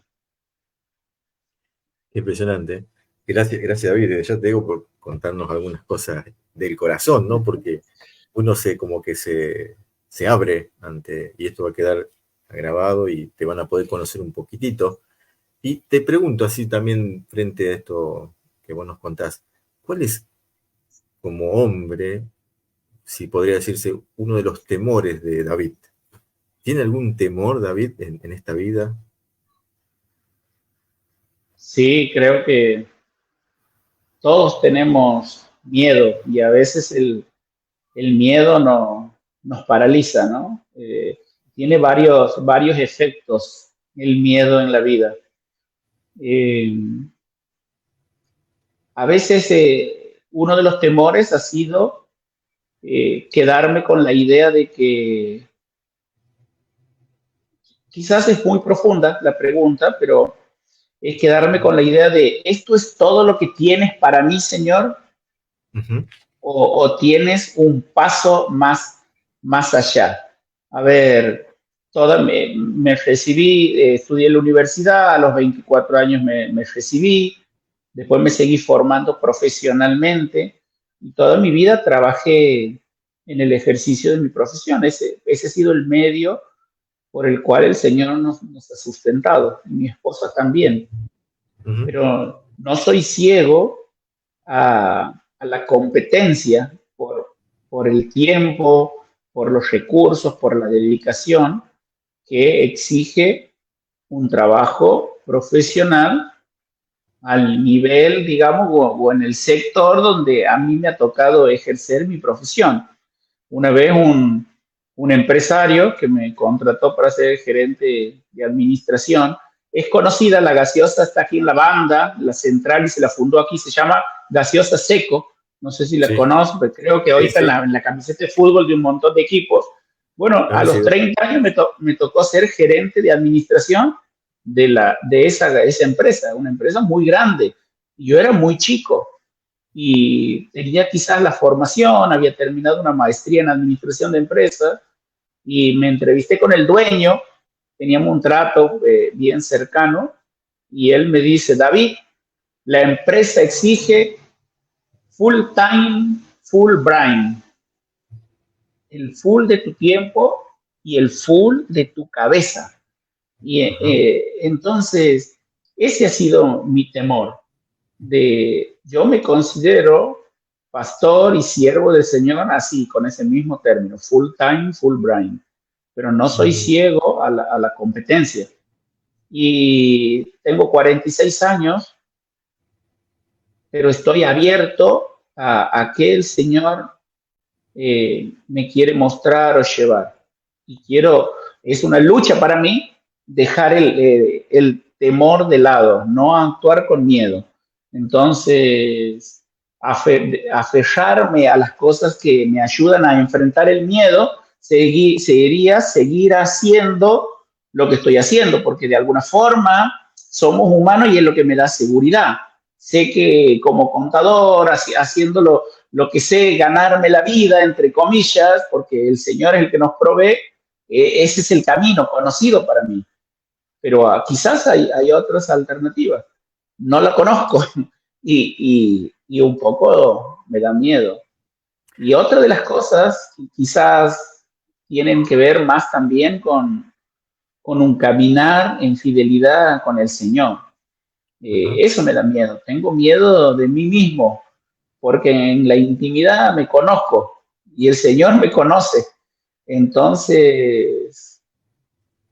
Impresionante. Gracias, gracias David. Ya te digo por contarnos algunas cosas del corazón, ¿no? Porque uno como que se abre ante, y esto va a quedar grabado y te van a poder conocer un poquitito. Y te pregunto así también frente a esto que vos nos contás, ¿cuál es como hombre, si podría decirse, uno de los temores de David? ¿Tiene algún temor David en esta vida? Sí, creo que todos tenemos miedo y a veces el miedo nos paraliza, ¿no? Tiene varios efectos el miedo en la vida. Eh, a veces uno de los temores ha sido quedarme con la idea de que quizás es muy profunda la pregunta, pero es quedarme con la idea de esto es todo lo que tienes para mí, Señor, Ujú. o tienes un paso más allá. A ver, me recibí, estudié en la universidad, a los 24 años me recibí, después me seguí formando profesionalmente y toda mi vida trabajé en el ejercicio de mi profesión. Ese ha sido el medio por el cual el Señor nos ha sustentado, y mi esposa también. Ujú. Pero no soy ciego a la competencia por el tiempo, por los recursos, por la dedicación que exige un trabajo profesional al nivel, digamos, o en el sector donde a mí me ha tocado ejercer mi profesión. Una vez un empresario que me contrató para ser gerente de administración, es conocida, la gaseosa está aquí en la banda, la central, y se la fundó aquí, se llama Gaseosa Seco, no sé si la Sí, conozco, pero creo que hoy sí, está sí, en la camiseta de fútbol de un montón de equipos. Bueno, a los conocido. 30 años me tocó ser gerente de administración de esa empresa, una empresa muy grande. Yo era muy chico y tenía quizás la formación, había terminado una maestría en administración de empresas, y me entrevisté con el dueño, teníamos un trato bien cercano, y él me dice: David, la empresa exige full time, full brain, el full de tu tiempo y el full de tu cabeza. Y Ajá. entonces, ese ha sido mi temor. Yo me considero pastor y siervo del Señor así, con ese mismo término, full time, full brain, pero no soy Mm, ciego a la competencia. Y tengo 46 años, pero estoy abierto a que el Señor me quiere mostrar o llevar. Y es una lucha para mí dejar el temor de lado, no actuar con miedo. Entonces, aferrarme a las cosas que me ayudan a enfrentar el miedo sería seguir haciendo lo que estoy haciendo, porque de alguna forma somos humanos y es lo que me da seguridad. Sé que como contador, haciéndolo lo que sé, ganarme la vida, entre comillas, porque el Señor es el que nos provee, ese es el camino conocido para mí. Pero quizás hay otras alternativas. No la conozco y un poco me da miedo. Y otra de las cosas que quizás tienen que ver más también con un caminar en fidelidad con el Señor. ajá. Eso me da miedo. Tengo miedo de mí mismo, porque en la intimidad me conozco y el Señor me conoce. Entonces,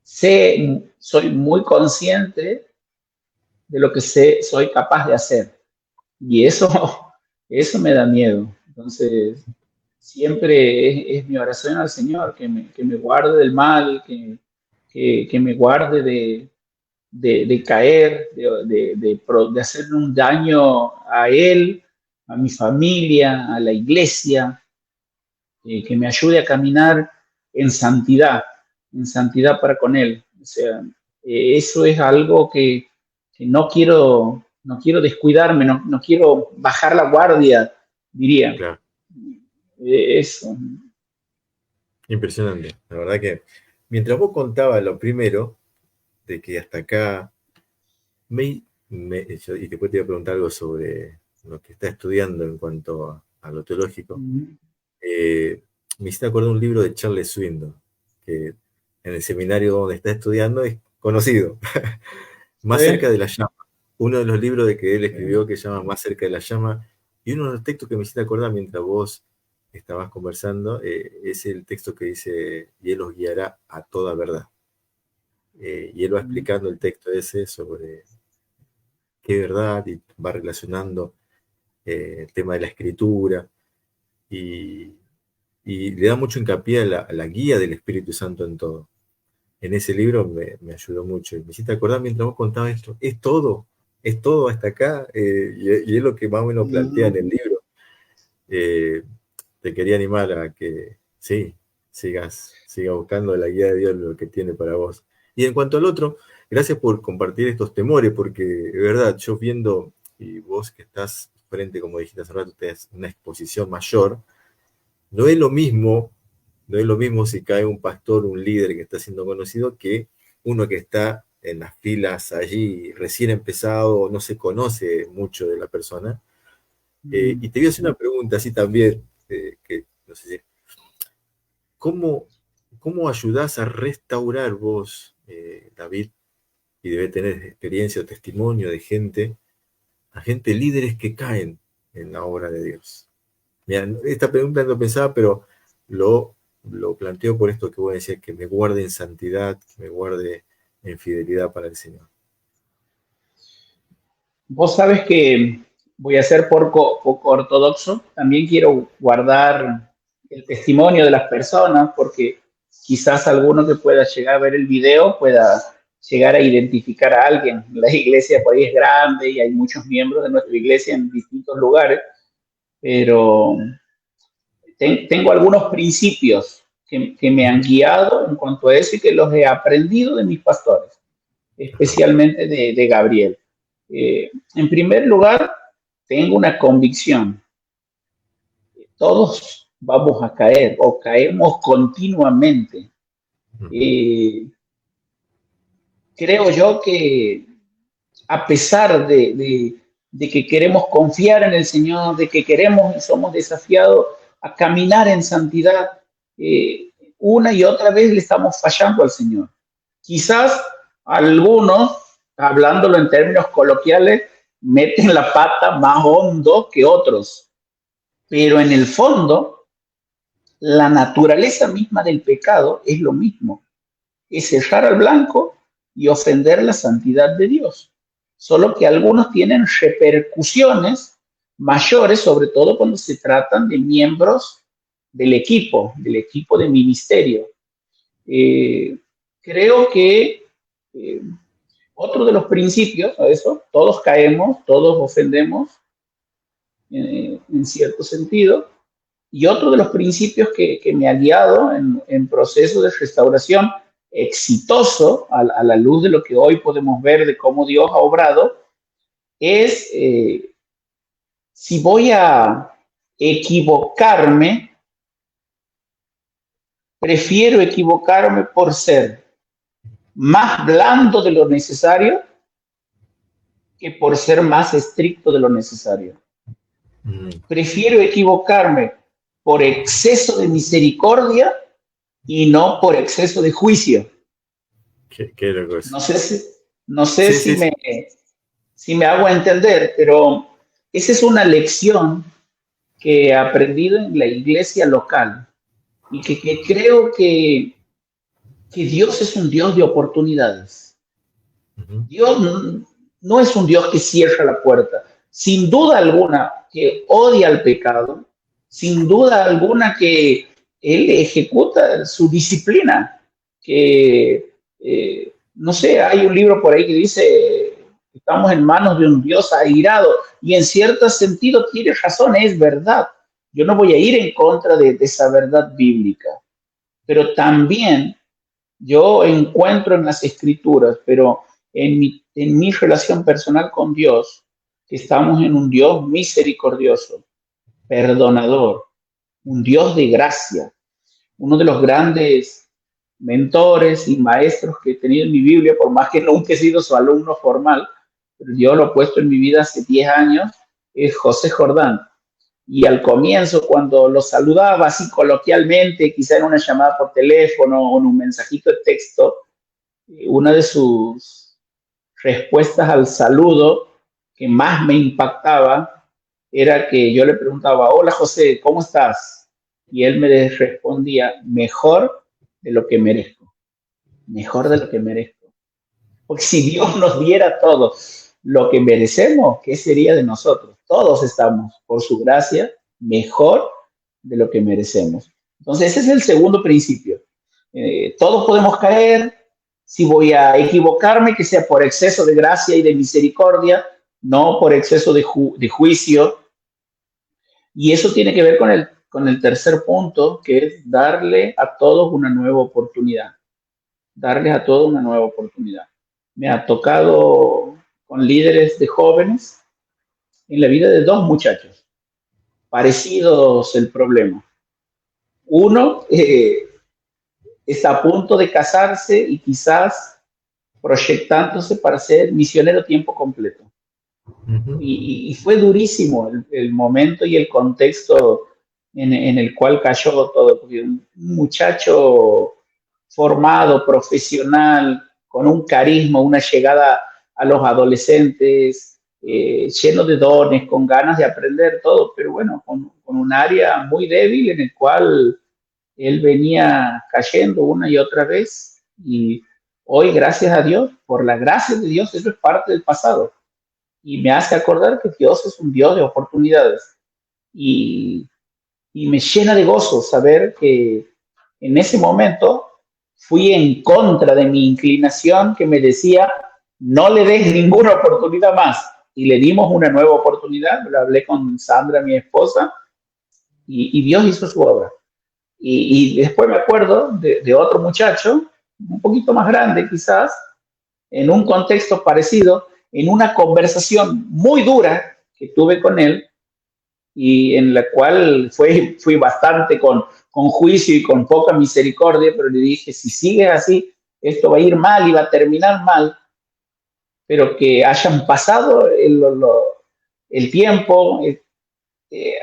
soy muy consciente de lo que soy capaz de hacer. Y eso me da miedo. Entonces, siempre es mi oración al Señor, que me guarde del mal, que me guarde de caer, de hacerle un daño a Él, a mi familia, a la iglesia, que me ayude a caminar en en santidad para con Él. O sea, eso es algo que no quiero descuidarme, no quiero bajar la guardia, diría. Claro, Eso. impresionante. La verdad que mientras vos contabas lo primero, de que hasta acá, y después te voy a preguntar algo sobre lo que está estudiando en cuanto a lo teológico, eh, me hiciste acordar un libro de Charles Swindoll, que en el seminario donde está estudiando es conocido, Más cerca Sí, de la llama. Uno de los libros de que él sí. escribió que se llama Más cerca de la llama, y uno de los textos que me hiciste acordar mientras vos estabas conversando, es el texto que dice, y él os guiará a toda verdad. Y él va explicando el texto ese sobre qué verdad, y va relacionando el tema de la escritura, y, y le da mucho hincapié a la guía del Espíritu Santo en todo. En ese libro me ayudó mucho. Y me hiciste acordar mientras vos contabas esto, es todo hasta acá, y es lo que más o menos plantea en el libro. Eh, Te quería animar a que, sí, sigas buscando la guía de Dios, lo que tiene para vos. Y en cuanto al otro, gracias por compartir estos temores, porque de verdad, yo viendo, y vos que estás frente, como dijiste hace rato, tenés una exposición mayor, no es lo mismo, no es lo mismo si cae un pastor, un líder que está siendo conocido, que uno que está en las filas allí recién empezado, no se conoce mucho de la persona. Y te voy a hacer una pregunta así también, que no sé si ¿cómo ayudás a restaurar vos, David? Y debe tener experiencia o testimonio de a gente líderes que caen en la obra de Dios. Mira, esta pregunta no pensaba, pero lo planteo por esto que voy a decir, que me guarde en santidad, que me guarde en fidelidad para el Señor. Vos sabes que voy a ser poco ortodoxo. También quiero guardar el testimonio de las personas porque quizás alguno que pueda llegar a ver el video pueda llegar a identificar a alguien. La iglesia por ahí es grande y hay muchos miembros de nuestra iglesia en distintos lugares, pero tengo algunos principios que me han guiado en cuanto a eso y que los he aprendido de mis pastores, especialmente de Gabriel. En primer lugar, tengo una convicción. Todos vamos a caer o caemos continuamente. Creo yo que a pesar de que queremos confiar en el Señor, de que queremos y somos desafiados a caminar en santidad, una y otra vez le estamos fallando al Señor. Quizás algunos, hablándolo en términos coloquiales, meten la pata más hondo que otros, pero en el fondo, la naturaleza misma del pecado es lo mismo, es cerrar al blanco y ofender la santidad de Dios. Solo que algunos tienen repercusiones mayores, sobre todo cuando se tratan de miembros del equipo de ministerio. Creo que otro de los principios, a eso, todos caemos, todos ofendemos en cierto sentido, y otro de los principios que me ha guiado en proceso de restauración exitoso a la luz de lo que hoy podemos ver de cómo Dios ha obrado, es si voy a equivocarme, prefiero equivocarme por ser más blando de lo necesario que por ser más estricto de lo necesario. Prefiero equivocarme por exceso de misericordia y no por exceso de juicio. Qué loco es. No sé si me hago entender, pero esa es una lección que he aprendido en la iglesia local y que creo que Dios es un Dios de oportunidades. Dios no es un Dios que cierra la puerta. Sin duda alguna que odia el pecado, sin duda alguna que Él ejecuta su disciplina, que no sé, hay un libro por ahí que dice estamos en manos de un Dios airado, y en cierto sentido tiene razón, es verdad. Yo no voy a ir en contra de esa verdad bíblica, pero también yo encuentro en las escrituras, pero en mi relación personal con Dios, que estamos en un Dios misericordioso, perdonador, un Dios de gracia. Uno de los grandes mentores y maestros que he tenido en mi Biblia, por más que nunca he sido su alumno formal, pero yo lo he puesto en mi vida hace 10 años, es José Jordán. Y al comienzo, cuando lo saludaba así coloquialmente, quizá en una llamada por teléfono o en un mensajito de texto, una de sus respuestas al saludo que más me impactaba era que yo le preguntaba, hola José, ¿cómo estás? Y él me respondía, mejor de lo que merezco, mejor de lo que merezco. Porque si Dios nos diera todo lo que merecemos, ¿qué sería de nosotros? Todos estamos, por su gracia, mejor de lo que merecemos. Entonces, ese es el segundo principio. Todos podemos caer. Si voy a equivocarme, que sea por exceso de gracia y de misericordia, no por exceso de juicio. Y eso tiene que ver con el tercer punto, que es darle a todos una nueva oportunidad. Darles a todos una nueva oportunidad. Me ha tocado con líderes de jóvenes en la vida de dos muchachos, parecidos el problema. Uno está a punto de casarse y quizás proyectándose para ser misionero tiempo completo. Y fue durísimo el momento y el contexto en el cual cayó todo. Porque un muchacho formado, profesional, con un carisma, una llegada a los adolescentes, lleno de dones, con ganas de aprender todo, pero bueno, con un área muy débil en el cual él venía cayendo una y otra vez. Y hoy, gracias a Dios, por la gracia de Dios, eso es parte del pasado. Y me hace acordar que Dios es un Dios de oportunidades. Y, y me llena de gozo saber que en ese momento fui en contra de mi inclinación que me decía, no le des ninguna oportunidad más. Y le dimos una nueva oportunidad, lo hablé con Sandra, mi esposa, y Dios hizo su obra. Y después me acuerdo de otro muchacho, un poquito más grande quizás, en un contexto parecido, en una conversación muy dura que tuve con él, y en la cual fui bastante con juicio y con poca misericordia, pero le dije, si sigues así, esto va a ir mal y va a terminar mal, pero que hayan pasado el tiempo,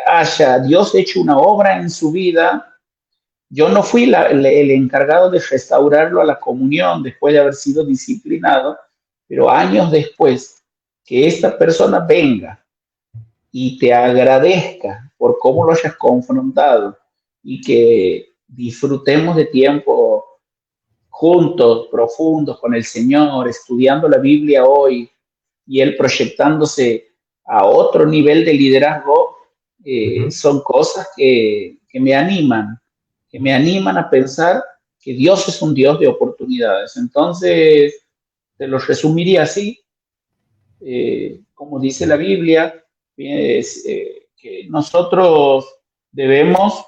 haya Dios hecho una obra en su vida. Yo no fui el encargado de restaurarlo a la comunión después de haber sido disciplinado, pero años después, que esta persona venga y te agradezca por cómo lo hayas confrontado y que disfrutemos de tiempo juntos, profundos con el Señor, estudiando la Biblia hoy y Él proyectándose a otro nivel de liderazgo, son cosas que me animan a pensar que Dios es un Dios de oportunidades. Entonces, te lo resumiría así, como dice la Biblia, es que nosotros debemos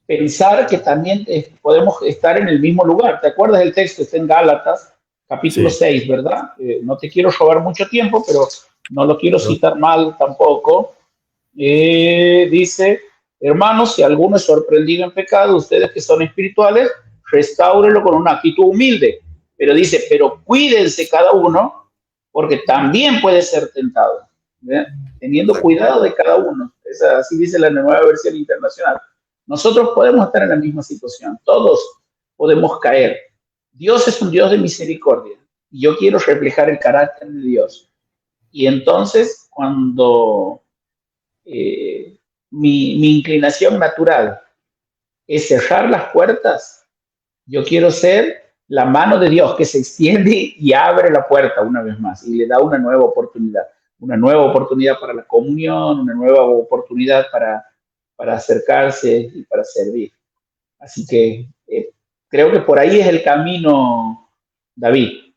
pensar que también podemos estar en el mismo lugar. ¿Te acuerdas del texto? Está en Gálatas, capítulo 6, ¿verdad? No te quiero robar mucho tiempo, pero no lo quiero citar mal tampoco. Dice, hermanos, si alguno es sorprendido en pecado, ustedes que son espirituales, restáurelo con una actitud humilde. Pero dice, pero cuídense cada uno, porque también puede ser tentado. ¿Ve? Teniendo cuidado de cada uno. Así dice la nueva versión internacional. Nosotros podemos estar en la misma situación. Todos podemos caer. Dios es un Dios de misericordia. Y yo quiero reflejar el carácter de Dios. Y entonces, cuando mi inclinación natural es cerrar las puertas, yo quiero ser la mano de Dios que se extiende y abre la puerta una vez más y le da una nueva oportunidad para la comunión, una nueva oportunidad para acercarse y para servir. Así que creo que por ahí es el camino, David.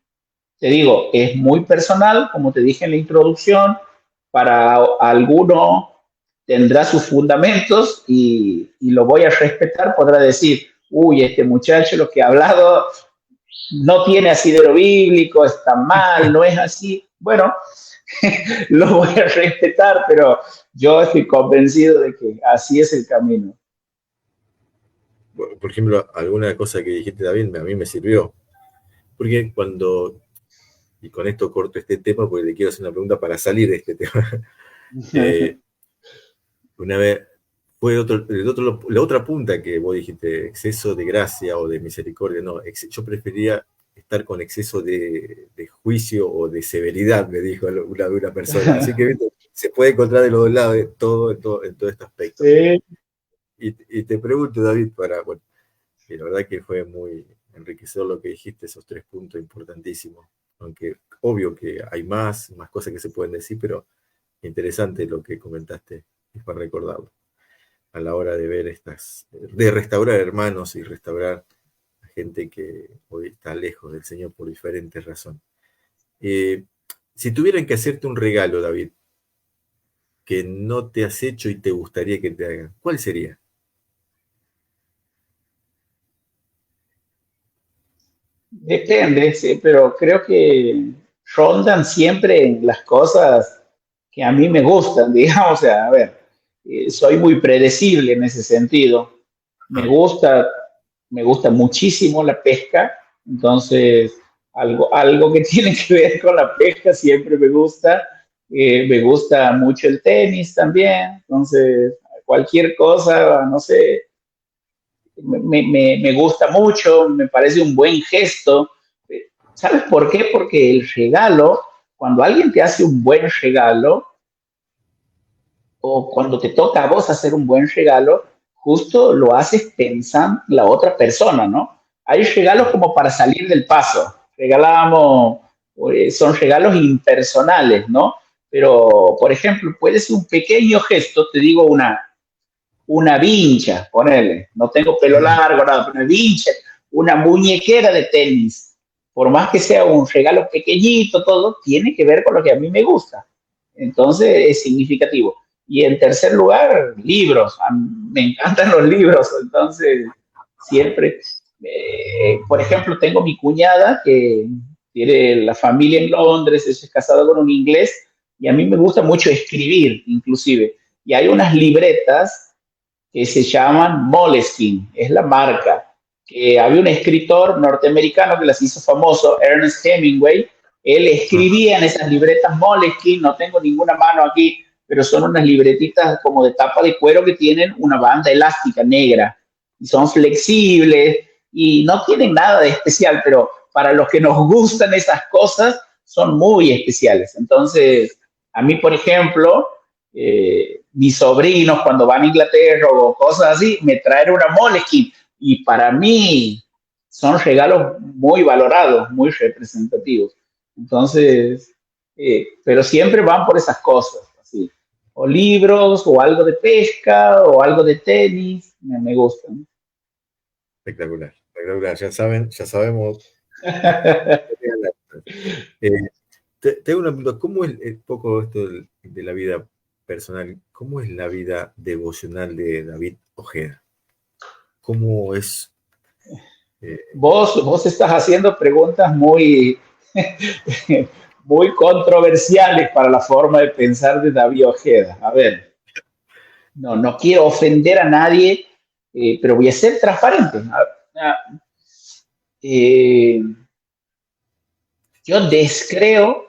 Te digo, es muy personal, como te dije en la introducción, para alguno tendrá sus fundamentos y lo voy a respetar, podrá decir, uy, este muchacho lo que ha hablado no tiene asidero bíblico, está mal, no es así. Bueno, lo voy a respetar, pero yo estoy convencido de que así es el camino. Por ejemplo, alguna cosa que dijiste, David, a mí me sirvió. Porque y con esto corto este tema, porque le quiero hacer una pregunta para salir de este tema. Una vez fue la otra punta que vos dijiste, exceso de gracia o de misericordia. No, yo prefería estar con exceso de juicio o de severidad, me dijo una persona. Así que ¿viste? Se puede encontrar de los dos lados en todo este aspecto. Sí. Y te pregunto, David, bueno, que la verdad que fue muy enriquecedor lo que dijiste, esos 3 puntos importantísimos. Aunque obvio que hay más cosas que se pueden decir, pero interesante lo que comentaste, es para recordarlo. A la hora de ver de restaurar hermanos y restaurar a gente que hoy está lejos del Señor por diferentes razones. Si tuvieran que hacerte un regalo, David, que no te has hecho y te gustaría que te hagan, ¿cuál sería? Depende, sí, pero creo que rondan siempre en las cosas que a mí me gustan, digamos, o sea, a ver, soy muy predecible en ese sentido. Me gusta muchísimo la pesca, entonces algo que tiene que ver con la pesca siempre me gusta. Me gusta mucho el tenis también, entonces cualquier cosa, no sé, me gusta mucho, me parece un buen gesto. ¿Sabes por qué? Porque el regalo, cuando alguien te hace un buen regalo, o cuando te toca a vos hacer un buen regalo, justo lo haces pensando en la otra persona, ¿no? Hay regalos como para salir del paso. Regalamos, son regalos impersonales, ¿no? Pero, por ejemplo, puede ser un pequeño gesto, te digo una vincha, ponele, no tengo pelo largo, nada, pero una vincha, una muñequera de tenis, por más que sea un regalo pequeñito, todo, tiene que ver con lo que a mí me gusta. Entonces es significativo. Y en tercer lugar, libros. Me encantan los libros, entonces siempre, por ejemplo, tengo mi cuñada que tiene la familia en Londres, es casada con un inglés, y a mí me gusta mucho escribir, inclusive. Y hay unas libretas que se llaman Moleskine, es la marca, que había un escritor norteamericano que las hizo famoso, Ernest Hemingway. Él escribía en esas libretas Moleskine, no tengo ninguna mano aquí, pero son unas libretitas como de tapa de cuero que tienen una banda elástica negra y son flexibles y no tienen nada de especial, pero para los que nos gustan esas cosas son muy especiales. Entonces, a mí, por ejemplo, mis sobrinos cuando van a Inglaterra o cosas así, me traen una Moleskine y para mí son regalos muy valorados, muy representativos. Entonces, pero siempre van por esas cosas, así. O libros, o algo de pesca, o algo de tenis, me gustan. Espectacular, espectacular. Ya sabemos. Te hago una pregunta, ¿cómo es un poco esto de la vida personal? ¿Cómo es la vida devocional de David Ojeda? ¿Cómo es? Vos estás haciendo preguntas muy, muy controversiales para la forma de pensar de David Ojeda. A ver, no quiero ofender a nadie, pero voy a ser transparente. Yo descreo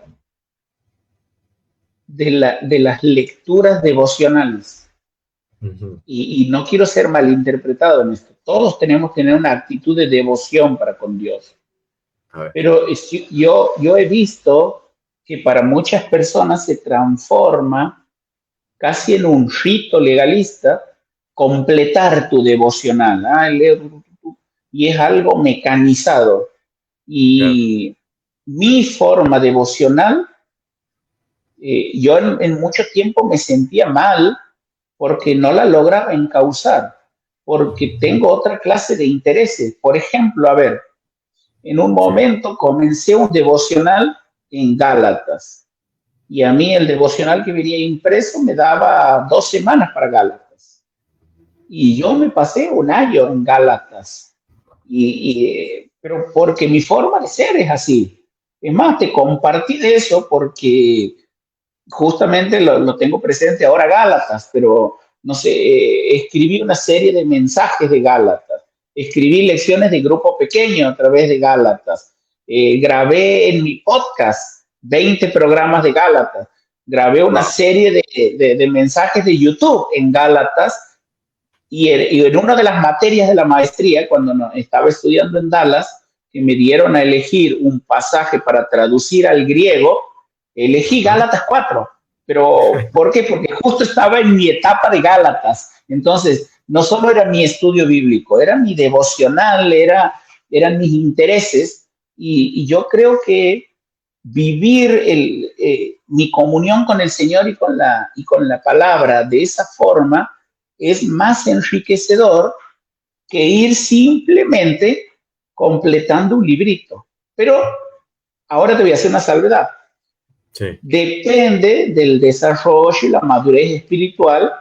de las lecturas devocionales. Uh-huh. Y no quiero ser malinterpretado en esto. Todos tenemos que tener una actitud de devoción para con Dios. Pero yo he visto que para muchas personas se transforma casi en un rito legalista completar tu devocional. Y es algo mecanizado. Y mi forma devocional, yo en mucho tiempo me sentía mal porque no la lograba encauzar, porque tengo otra clase de intereses. Por ejemplo, a ver, en un momento comencé un devocional en Gálatas y a mí el devocional que venía impreso me daba 2 semanas para Gálatas. Y yo me pasé un año en Gálatas, pero porque mi forma de ser es así. Es más, te compartí de eso porque justamente lo tengo presente ahora Gálatas, pero no sé, escribí una serie de mensajes de Gálatas, escribí lecciones de grupo pequeño a través de Gálatas, grabé en mi podcast 20 programas de Gálatas, grabé una serie de mensajes de YouTube en Gálatas y en una de las materias de la maestría, cuando estaba estudiando en Dallas, que me dieron a elegir un pasaje para traducir al griego, elegí Gálatas 4. ¿Pero por qué? Porque justo estaba en mi etapa de Gálatas. Entonces, no solo era mi estudio bíblico, era mi devocional, eran mis intereses. Y yo creo que vivir mi comunión con el Señor y con la palabra de esa forma es más enriquecedor que ir simplemente completando un librito. Pero ahora te voy a hacer una salvedad. Sí. Depende del desarrollo y la madurez espiritual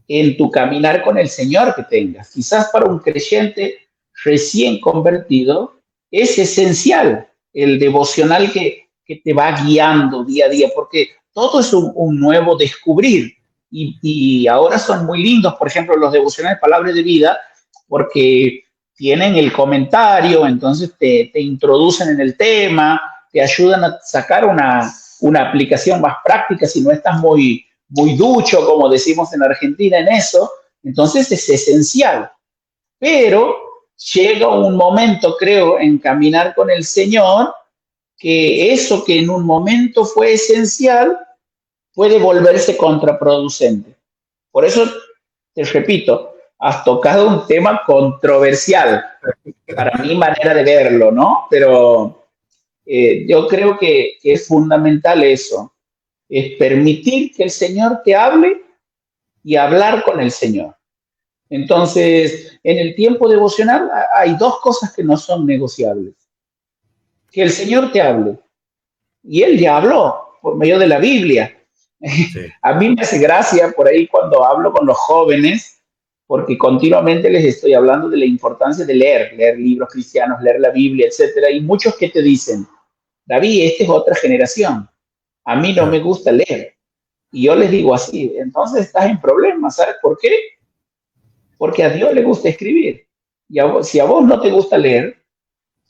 en tu caminar con el Señor que tengas. Quizás para un creyente recién convertido es esencial el devocional que te va guiando día a día, porque todo es un nuevo descubrir. Y ahora son muy lindos, por ejemplo, los devocionales Palabras de Vida, porque tienen el comentario, entonces te introducen en el tema, te ayudan a sacar una aplicación más práctica si no estás muy muy ducho, como decimos en Argentina, en eso, entonces es esencial. Pero llega un momento, creo, en caminar con el Señor, que eso que en un momento fue esencial puede volverse contraproducente. Por eso, te repito, has tocado un tema controversial, para mi manera de verlo, ¿no? Pero yo creo que es fundamental eso, es permitir que el Señor te hable y hablar con el Señor. Entonces, en el tiempo devocional hay dos cosas que no son negociables. Que el Señor te hable, y Él ya habló por medio de la Biblia. Sí. A mí me hace gracia por ahí cuando hablo con los jóvenes, porque continuamente les estoy hablando de la importancia de leer libros cristianos, leer la Biblia, etcétera. Y muchos que te dicen, David, esta es otra generación, a mí no me Claro. gusta leer. Y yo les digo así, entonces estás en problemas, ¿sabes por qué? Porque a Dios le gusta escribir. Y si a vos no te gusta leer,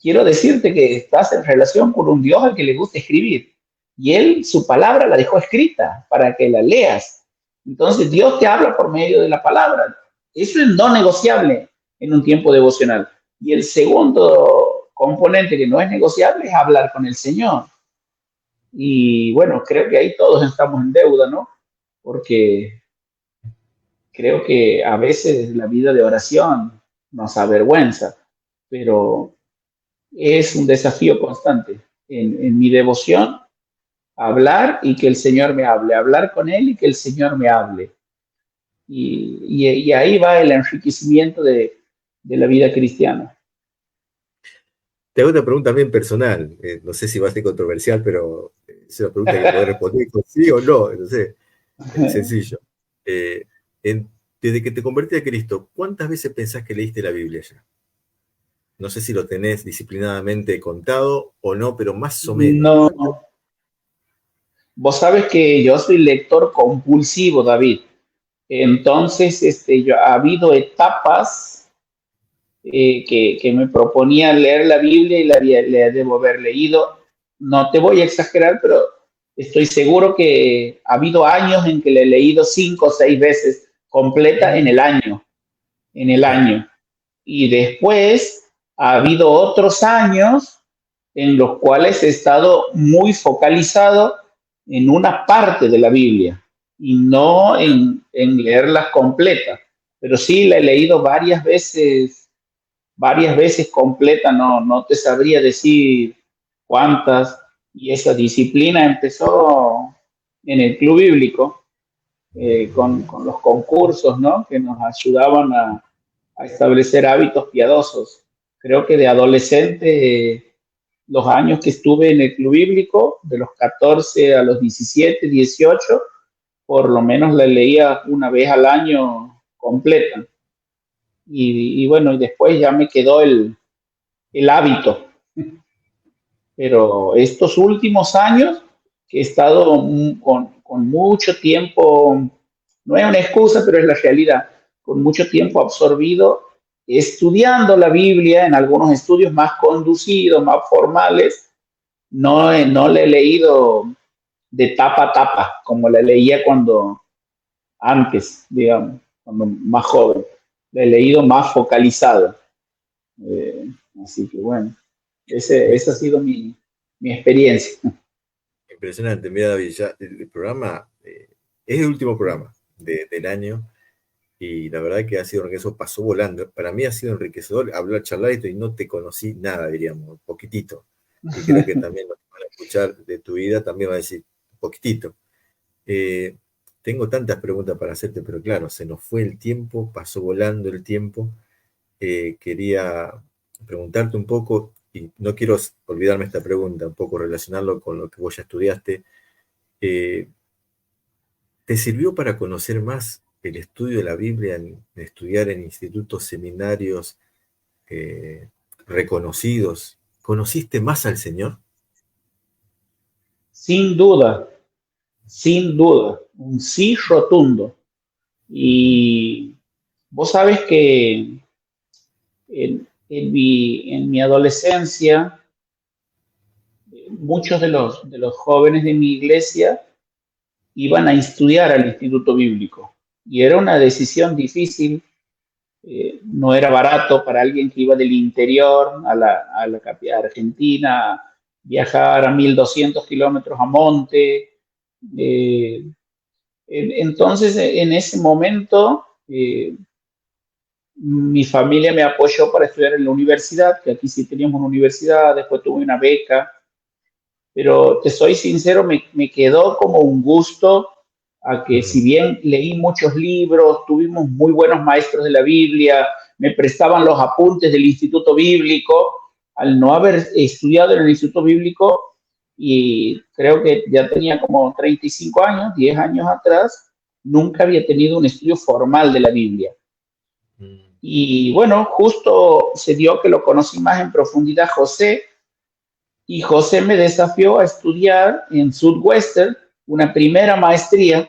quiero decirte que estás en relación con un Dios al que le gusta escribir. Y Él, su palabra la dejó escrita para que la leas. Entonces Dios te habla por medio de la palabra. Eso es no negociable en un tiempo devocional. Y el segundo componente que no es negociable es hablar con el Señor. Y bueno, creo que ahí todos estamos en deuda, ¿no? Porque creo que a veces la vida de oración nos avergüenza, pero es un desafío constante en mi devoción, hablar y que el Señor me hable, hablar con Él y que el Señor me hable. Y ahí va el enriquecimiento de la vida cristiana. Te hago una pregunta bien personal. No sé si va a ser controversial, pero es una pregunta que podés responder con sí o no. No sé, sencillo. Eh, en- Desde que te convertiste a Cristo, ¿cuántas veces pensás que leíste la Biblia ya? No sé si lo tenés disciplinadamente contado o no, pero más o menos. No, vos sabes que yo soy lector compulsivo, David. Entonces, ha habido etapas que me proponía leer la Biblia y la debo haber leído. No te voy a exagerar, pero estoy seguro que ha habido años en que la he leído 5 o 6 veces completa en Mm, el año, en el claro, año. Y después ha habido otros años en los cuales he estado muy focalizado en una parte de la Biblia y no en leerlas completas. Pero sí la he leído varias veces completa, no te sabría decir cuántas, y esa disciplina empezó en el club bíblico, con los concursos, ¿no? Que nos ayudaban a establecer hábitos piadosos. Creo que de adolescente, los años que estuve en el club bíblico, de los 14 a los 17, 18, por lo menos la leía una vez al año completa. Y bueno, y después ya me quedó el hábito. Pero estos últimos años que he estado con mucho tiempo, no es una excusa, pero es la realidad, con mucho tiempo absorbido estudiando la Biblia en algunos estudios más conducidos, más formales, no la he leído de tapa a tapa, como la leía cuando antes, digamos, cuando más joven. La he leído más focalizado. Eh, Así que bueno, esa ha sido mi experiencia. impresionante. Mira, David, ya el programa es el último programa del año y la verdad que ha sido que eso pasó volando. Para mí ha sido enriquecedor hablar, charlar esto y no te conocí nada, diríamos, poquitito. Y creo que también lo que van a escuchar de tu vida también va a decir poquitito. Eh, Tengo tantas preguntas para hacerte, pero claro, se nos fue el tiempo, pasó volando el tiempo. Quería preguntarte un poco, y no quiero olvidarme esta pregunta, un poco relacionarlo con lo que vos ya estudiaste. Eh, ¿Te sirvió para conocer más el estudio de la Biblia, en estudiar en institutos, seminarios reconocidos? ¿Conociste más al Señor? Sin duda, sin duda, un sí rotundo. Y vos sabes que en mi adolescencia, muchos de los jóvenes de mi iglesia iban a estudiar al Instituto Bíblico. Y era una decisión difícil, no era barato para alguien que iba del interior a la capital argentina, viajar a 1.200 kilómetros a monte. eh, entonces, en ese momento, mi familia me apoyó para estudiar en la universidad, que aquí sí teníamos una universidad, después tuve una beca, pero te soy sincero, me quedó como un gusto a que si bien leí muchos libros, tuvimos muy buenos maestros de la Biblia, me prestaban los apuntes del Instituto Bíblico, al no haber estudiado en el Instituto Bíblico, y creo que ya tenía como 35 años, 10 años atrás, nunca había tenido un estudio formal de la Biblia. Y bueno, justo se dio que lo conocí más en profundidad José, y José me desafió a estudiar en Southwestern una primera maestría,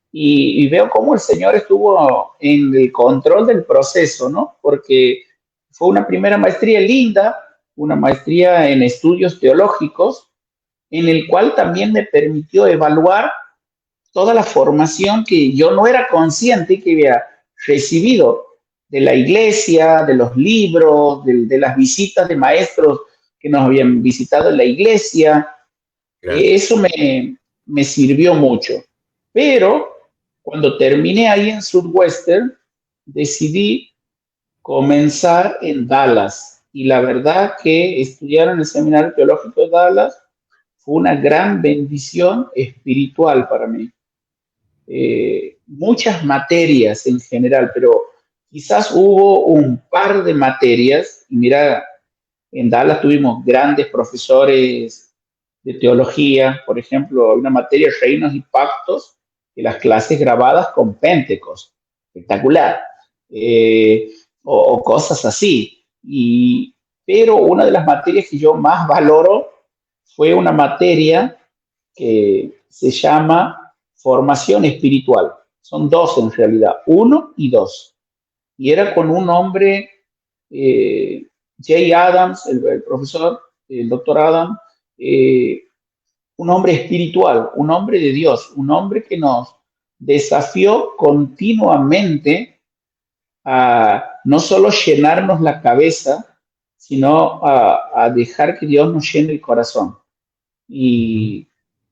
y veo cómo el Señor estuvo en el control del proceso, ¿no? Porque fue una primera maestría linda, una maestría en estudios teológicos, en el cual también me permitió evaluar toda la formación que yo no era consciente que había recibido de la iglesia, de los libros, de las visitas de maestros que nos habían visitado en la iglesia. Claro. Eso me sirvió mucho. Pero cuando terminé ahí en Southwestern, decidí comenzar en Dallas. Y la verdad que estudiar en el Seminario Teológico de Dallas fue una gran bendición espiritual para mí. Muchas materias en general, pero quizás hubo un par de materias, y mira, en Dallas tuvimos grandes profesores de teología, por ejemplo, hay una materia Reinos y Pactos, que las clases grabadas con Pentecost, espectacular, o cosas así. Pero una de las materias que yo más valoro fue una materia que se llama formación espiritual. Son dos en realidad, 1 y 2. Y era con un hombre, Jay Adams, el profesor, el doctor Adams, un hombre espiritual, un hombre de Dios, un hombre que nos desafió continuamente a no solo llenarnos la cabeza, sino a dejar que Dios nos llene el corazón. Y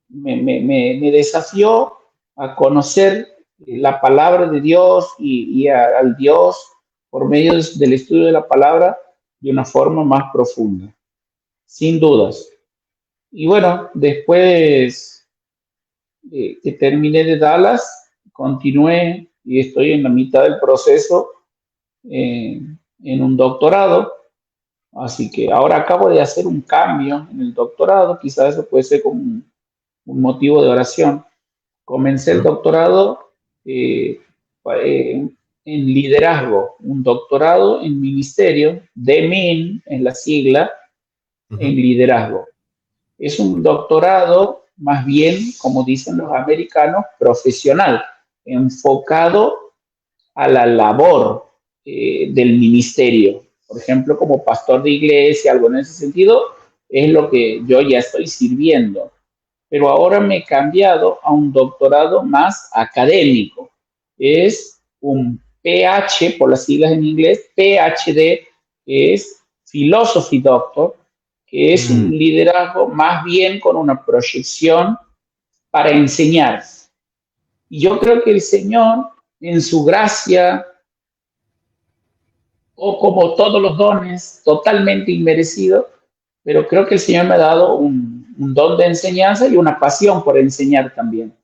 me desafió a conocer la palabra de Dios y al Dios por medio del estudio de la palabra de una forma más profunda, sin dudas. Y bueno, después que terminé de Dallas, continué y estoy en la mitad del proceso en un doctorado. Así que ahora acabo de hacer un cambio en el doctorado, quizás eso puede ser como un motivo de oración. Comencé el doctorado en liderazgo, un doctorado en ministerio, DMIN en la sigla, en liderazgo. Es un doctorado más bien, como dicen los americanos, profesional, enfocado a la labor del ministerio. Por ejemplo, como pastor de iglesia, algo en ese sentido, es lo que yo ya estoy sirviendo. Pero ahora me he cambiado a un doctorado más académico. Es un PH, por las siglas en inglés, PhD, que es Philosophy Doctor, que es un liderazgo más bien con una proyección para enseñar. Y yo creo que el Señor, en su gracia, o como todos los dones, totalmente inmerecido, pero creo que el Señor me ha dado un don de enseñanza y una pasión por enseñar también.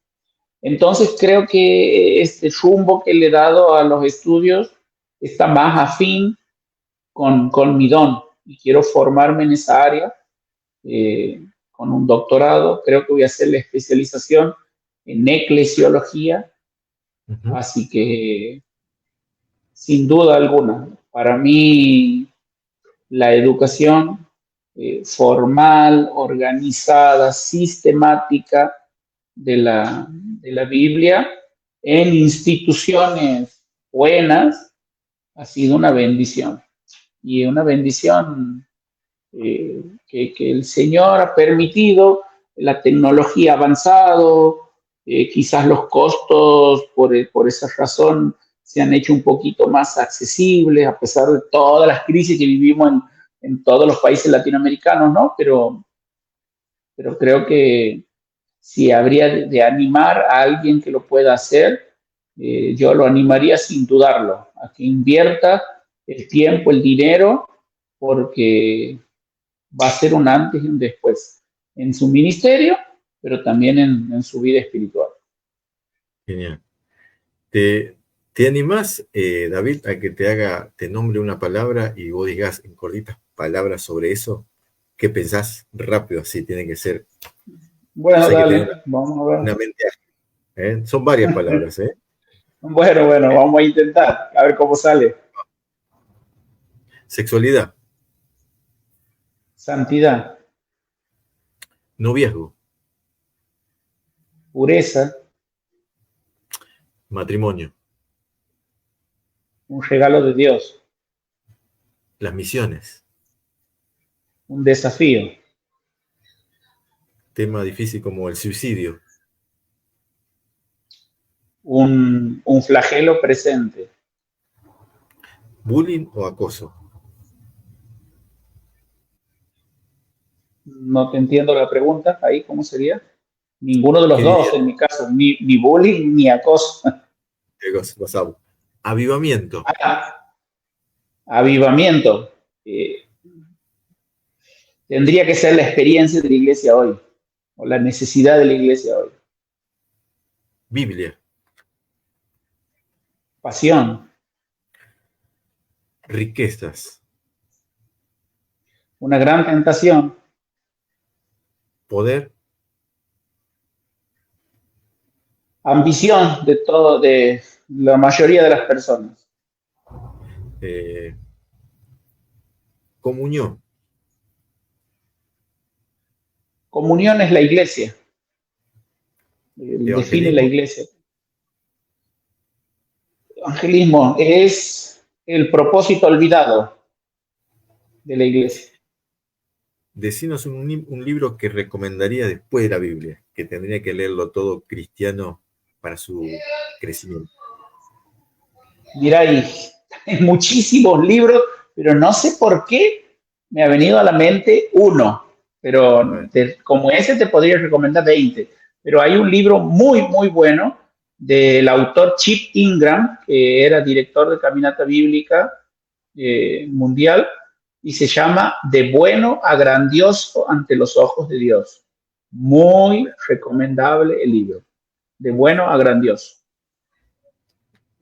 Entonces creo que este rumbo que le he dado a los estudios está más afín con mi don y quiero formarme en esa área con un doctorado. Creo que voy a hacer la especialización en eclesiología, así que sin duda alguna, para mí la educación formal, organizada, sistemática de la Biblia en instituciones buenas ha sido una bendición. Y una bendición que el Señor ha permitido, la tecnología ha avanzado, quizás los costos por esa razón se han hecho un poquito más accesibles, a pesar de todas las crisis que vivimos en todos los países latinoamericanos, ¿no? Pero creo que si habría de animar a alguien que lo pueda hacer, yo lo animaría sin dudarlo, a que invierta el tiempo, el dinero, porque va a ser un antes y un después en su ministerio, pero también en su vida espiritual. Genial. ¿Te animás, David, a que te nombre una palabra y vos digas en cortitas palabras sobre eso? ¿Qué pensás? Rápido, así tiene que ser. Bueno, Hay que dale, tener vamos a ver. una mente ágil, ¿eh? Son varias palabras, ¿eh? Bueno, vamos a intentar, a ver cómo sale. Sexualidad, Santidad, noviazgo, pureza, matrimonio, un regalo de Dios, las misiones, un desafío, tema difícil como el suicidio, un flagelo presente. bullying o acoso, No te entiendo la pregunta, ahí, ¿cómo sería? Ninguno de los ¿qué dos, dirías? en mi caso, ni bullying ni acoso. Pasamos. Avivamiento, Ah, avivamiento. Tendría que ser la experiencia de la iglesia hoy, o la necesidad de la iglesia hoy. Biblia, Pasión, riquezas, una gran tentación, poder, ambición de la mayoría de las personas. eh, comunión, Comunión es la iglesia, define la evangelismo, iglesia. Evangelismo es el propósito olvidado de la iglesia. decinos un libro que recomendaría después de la Biblia, que tendría que leerlo todo cristiano para su crecimiento. Mira, hay muchísimos libros, pero no sé por qué me ha venido a la mente uno, pero como ese te podría recomendar 20. Pero hay un libro muy, muy bueno del autor Chip Ingram, que era director de Caminata Bíblica Mundial, y se llama De bueno a grandioso ante los ojos de Dios. Muy recomendable el libro, De bueno a grandioso.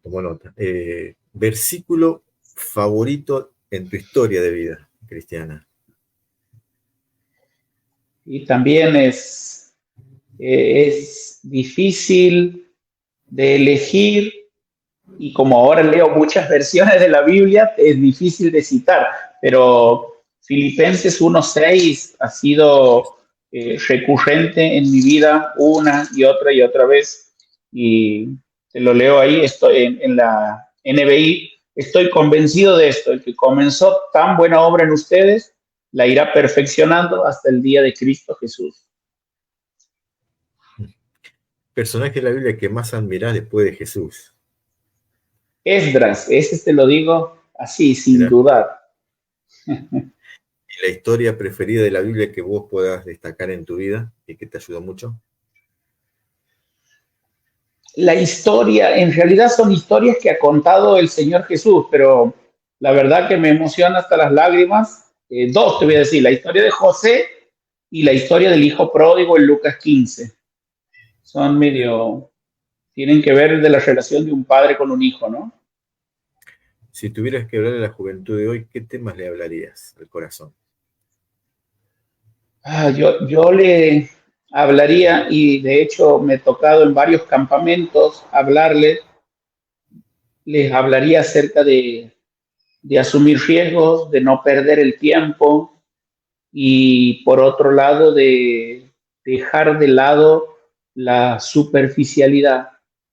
Tomo nota. Versículo favorito en tu historia de vida cristiana. Y también es difícil de elegir, y como ahora leo muchas versiones de la Biblia, es difícil de citar, pero Filipenses 1:6 ha sido recurrente en mi vida una y otra vez, y te lo leo ahí, estoy en la NBI, estoy convencido de esto: el que comenzó tan buena obra en ustedes, la irá perfeccionando hasta el día de Cristo Jesús. Personaje de la Biblia que más admirás después de Jesús. Esdras, ese te lo digo así, sin Mirá. dudar. ¿Y la historia preferida de la Biblia que vos puedas destacar en tu vida y que te ayudó mucho? La historia, en realidad son historias que ha contado el Señor Jesús, pero la verdad que me emociona hasta las lágrimas. Dos te voy a decir: la historia de José y la historia del hijo pródigo en Lucas 15. Son tienen que ver de la relación de un padre con un hijo, ¿no? Si tuvieras que hablar de la juventud de hoy, ¿qué temas le hablarías al corazón? Yo le hablaría, y de hecho me he tocado en varios campamentos les hablaría acerca de asumir riesgos, de no perder el tiempo, y por otro lado de dejar de lado la superficialidad.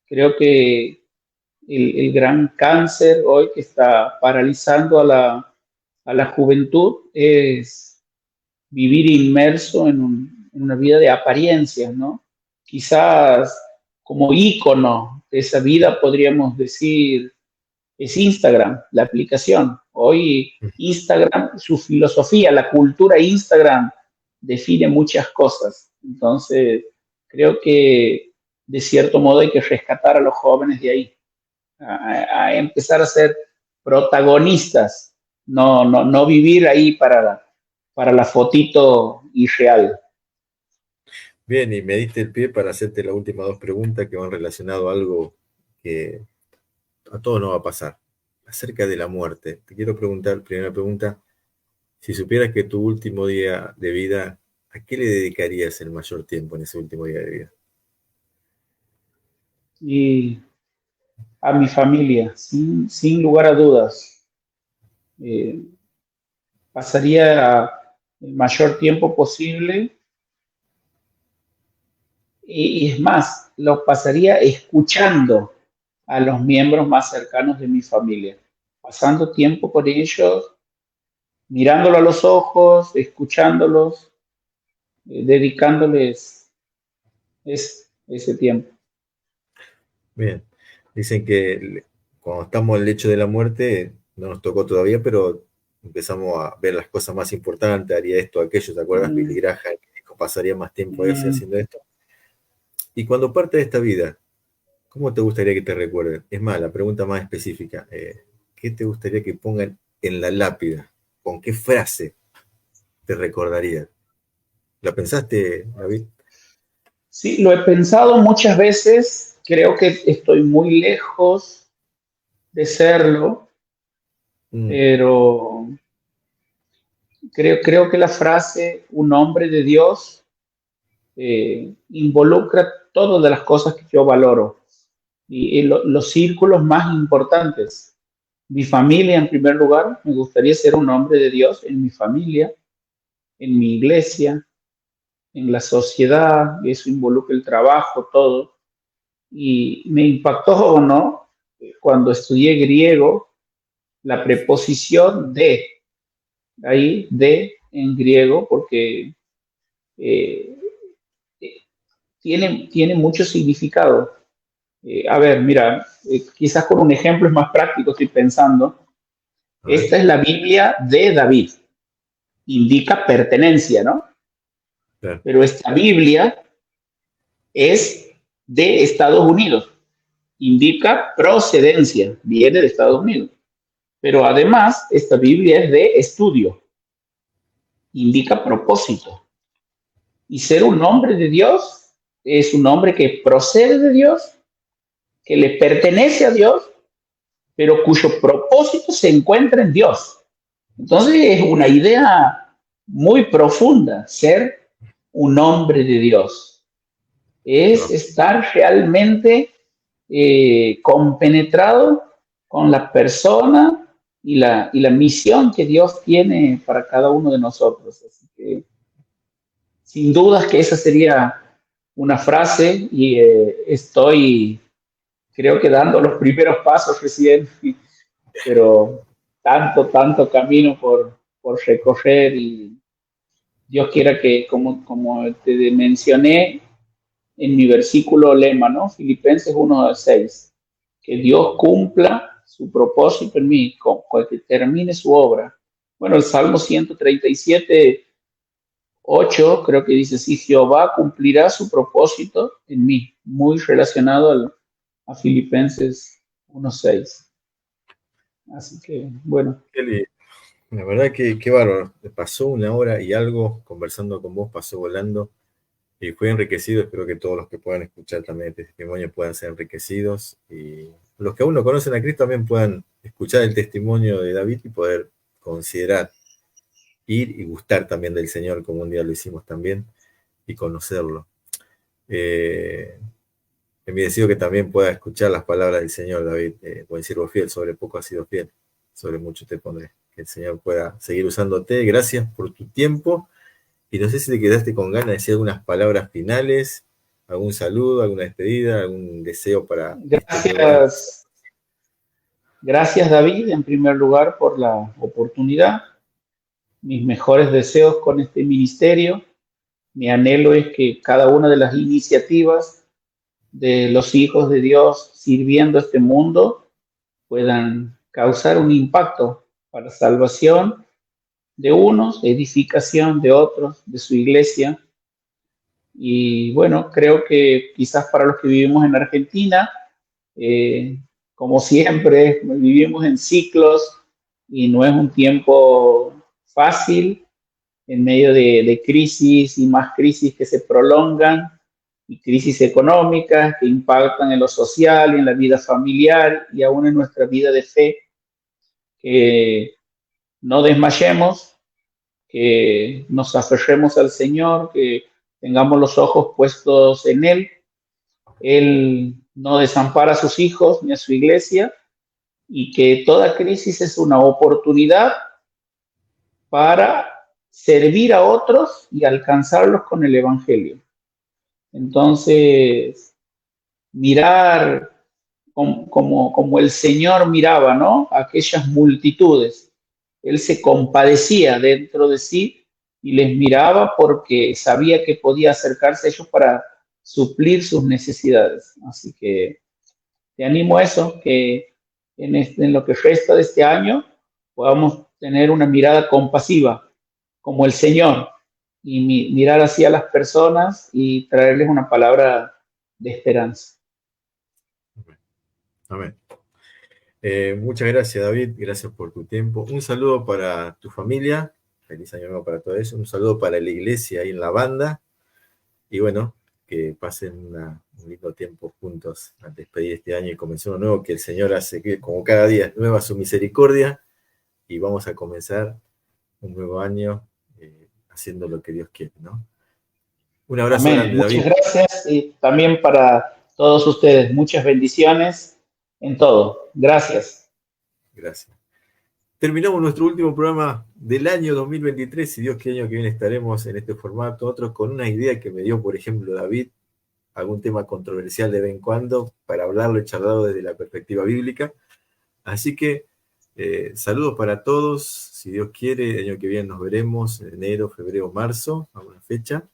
Creo que el gran cáncer hoy que está paralizando a la juventud es vivir inmerso en una vida de apariencias, ¿no? Quizás como ícono de esa vida, podríamos decir, es Instagram, la aplicación. Hoy Instagram, su filosofía, la cultura Instagram define muchas cosas. Entonces, creo que de cierto modo hay que rescatar a los jóvenes de ahí, a empezar a ser protagonistas, no vivir ahí para la fotito irreal. Bien, y me diste el pie para hacerte las últimas dos preguntas que van relacionado a algo que a todos nos va a pasar, acerca de la muerte. Te quiero preguntar, primera pregunta, si supieras que tu último día de vida, ¿a qué le dedicarías el mayor tiempo en ese último día de vida? Y a mi familia, sin lugar a dudas. Eh, Pasaría el mayor tiempo posible y es más, lo pasaría escuchando a los miembros más cercanos de mi familia, pasando tiempo con ellos, mirándolo a los ojos, escuchándolos, dedicándoles ese tiempo. Bien, dicen que cuando estamos en el lecho de la muerte, no nos tocó todavía, pero empezamos a ver las cosas más importantes, haría esto, aquello, ¿te acuerdas? Billy Mm, Graham, que dijo, pasaría más tiempo así mm. haciendo esto. Y cuando parte de esta vida, ¿cómo te gustaría que te recuerden? Es más, la pregunta más específica, ¿qué te gustaría que pongan en la lápida? ¿Con qué frase te recordarían? ¿La pensaste, David? Sí, lo he pensado muchas veces, creo que estoy muy lejos de serlo, Mm, pero creo que la frase un hombre de Dios involucra todas las cosas que yo valoro y los círculos más importantes. Mi familia, en primer lugar, me gustaría ser un hombre de Dios en mi familia, en mi iglesia, en la sociedad, y eso involucra el trabajo, todo. Y me impactó, ¿no? Cuando estudié griego, la preposición de, ahí, de en griego, porque eh, tiene mucho significado. A ver, mira, quizás con un ejemplo es más práctico, estoy pensando. a ver, Esta es la Biblia de David, indica pertenencia, ¿no? claro, Pero esta Biblia es de Estados Unidos, indica procedencia, viene de Estados Unidos. Pero además, esta Biblia es de estudio, indica propósito. Y ser un hombre de Dios es un hombre que procede de Dios, que le pertenece a Dios, pero cuyo propósito se encuentra en Dios. Entonces es una idea muy profunda, ser un hombre de Dios. Es claro, estar realmente compenetrado con la persona y la misión que Dios tiene para cada uno de nosotros. Así que sin dudas que esa sería una frase y estoy, creo que dando los primeros pasos recién, pero tanto camino por recorrer y Dios quiera que, como te mencioné en mi versículo lema, ¿no? Filipenses 1:6, que Dios cumpla su propósito en mí, que termine su obra. Bueno, el Salmo 137:8 creo que dice, sí, Jehová cumplirá su propósito en mí, muy relacionado a Filipenses 1:6. Así que, bueno. Kelly, la verdad que qué bárbaro. Pasó una hora y algo conversando con vos, pasó volando y fue enriquecido. Espero que todos los que puedan escuchar también este testimonio puedan ser enriquecidos y los que aún no conocen a Cristo también puedan escuchar el testimonio de David y poder considerar ir y gustar también del Señor como un día lo hicimos también y conocerlo. Eh, en mi deseo que también pueda escuchar las palabras del Señor, David, buen siervo fiel, sobre poco has sido fiel, sobre mucho te pondré. Que el Señor pueda seguir usándote. Gracias por tu tiempo. Y no sé si te quedaste con ganas de decir algunas palabras finales, algún saludo, alguna despedida, algún deseo para este nuevo año. Gracias, gracias David, en primer lugar, por la oportunidad. Mis mejores deseos con este ministerio. Mi anhelo es que cada una de las iniciativas de los hijos de Dios sirviendo este mundo puedan causar un impacto para salvación de unos, edificación de otros, de su iglesia. Y bueno, creo que quizás para los que vivimos en Argentina, eh, como siempre, vivimos en ciclos y no es un tiempo fácil en medio de crisis y más crisis que se prolongan y crisis económicas que impactan en lo social y en la vida familiar y aún en nuestra vida de fe. Que no desmayemos, que nos aferremos al Señor, que tengamos los ojos puestos en Él. Él no desampara a sus hijos ni a su iglesia y que toda crisis es una oportunidad para servir a otros y alcanzarlos con el Evangelio. Entonces, mirar como el Señor miraba, ¿no? Aquellas multitudes. Él se compadecía dentro de sí y les miraba porque sabía que podía acercarse a ellos para suplir sus necesidades. Así que te animo a eso, que en lo que resta de este año podamos tener una mirada compasiva, como el Señor, y mirar así a las personas y traerles una palabra de esperanza. Amén. Muchas gracias, David. Gracias por tu tiempo. Un saludo para tu familia. Feliz año nuevo para todo eso. Un saludo para la iglesia y en la banda. Y bueno, que pasen un lindo tiempo juntos al despedir este año y comenzar uno nuevo, que el Señor hace que, como cada día, es nueva su misericordia. Y vamos a comenzar un nuevo año haciendo lo que Dios quiere, ¿no? Un abrazo Amén. grande, Muchas David. gracias y también para todos ustedes. Muchas bendiciones en todo. Gracias. Gracias. Terminamos nuestro último programa del año 2023. Y Dios, qué año que viene estaremos en este formato. Otros con una idea que me dio, por ejemplo, David, algún tema controversial de vez en cuando, para hablarlo y charlarlo desde la perspectiva bíblica. Así que saludos para todos. Si Dios quiere, el año que viene nos veremos en enero, febrero, marzo, a una fecha,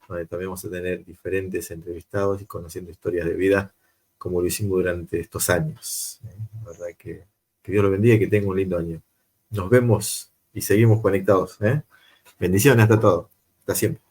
donde también vamos a tener diferentes entrevistados y conociendo historias de vida, como lo hicimos durante estos años. La verdad que Dios lo bendiga y que tenga un lindo año. Nos vemos y seguimos conectados. Bendiciones hasta todo. Hasta siempre.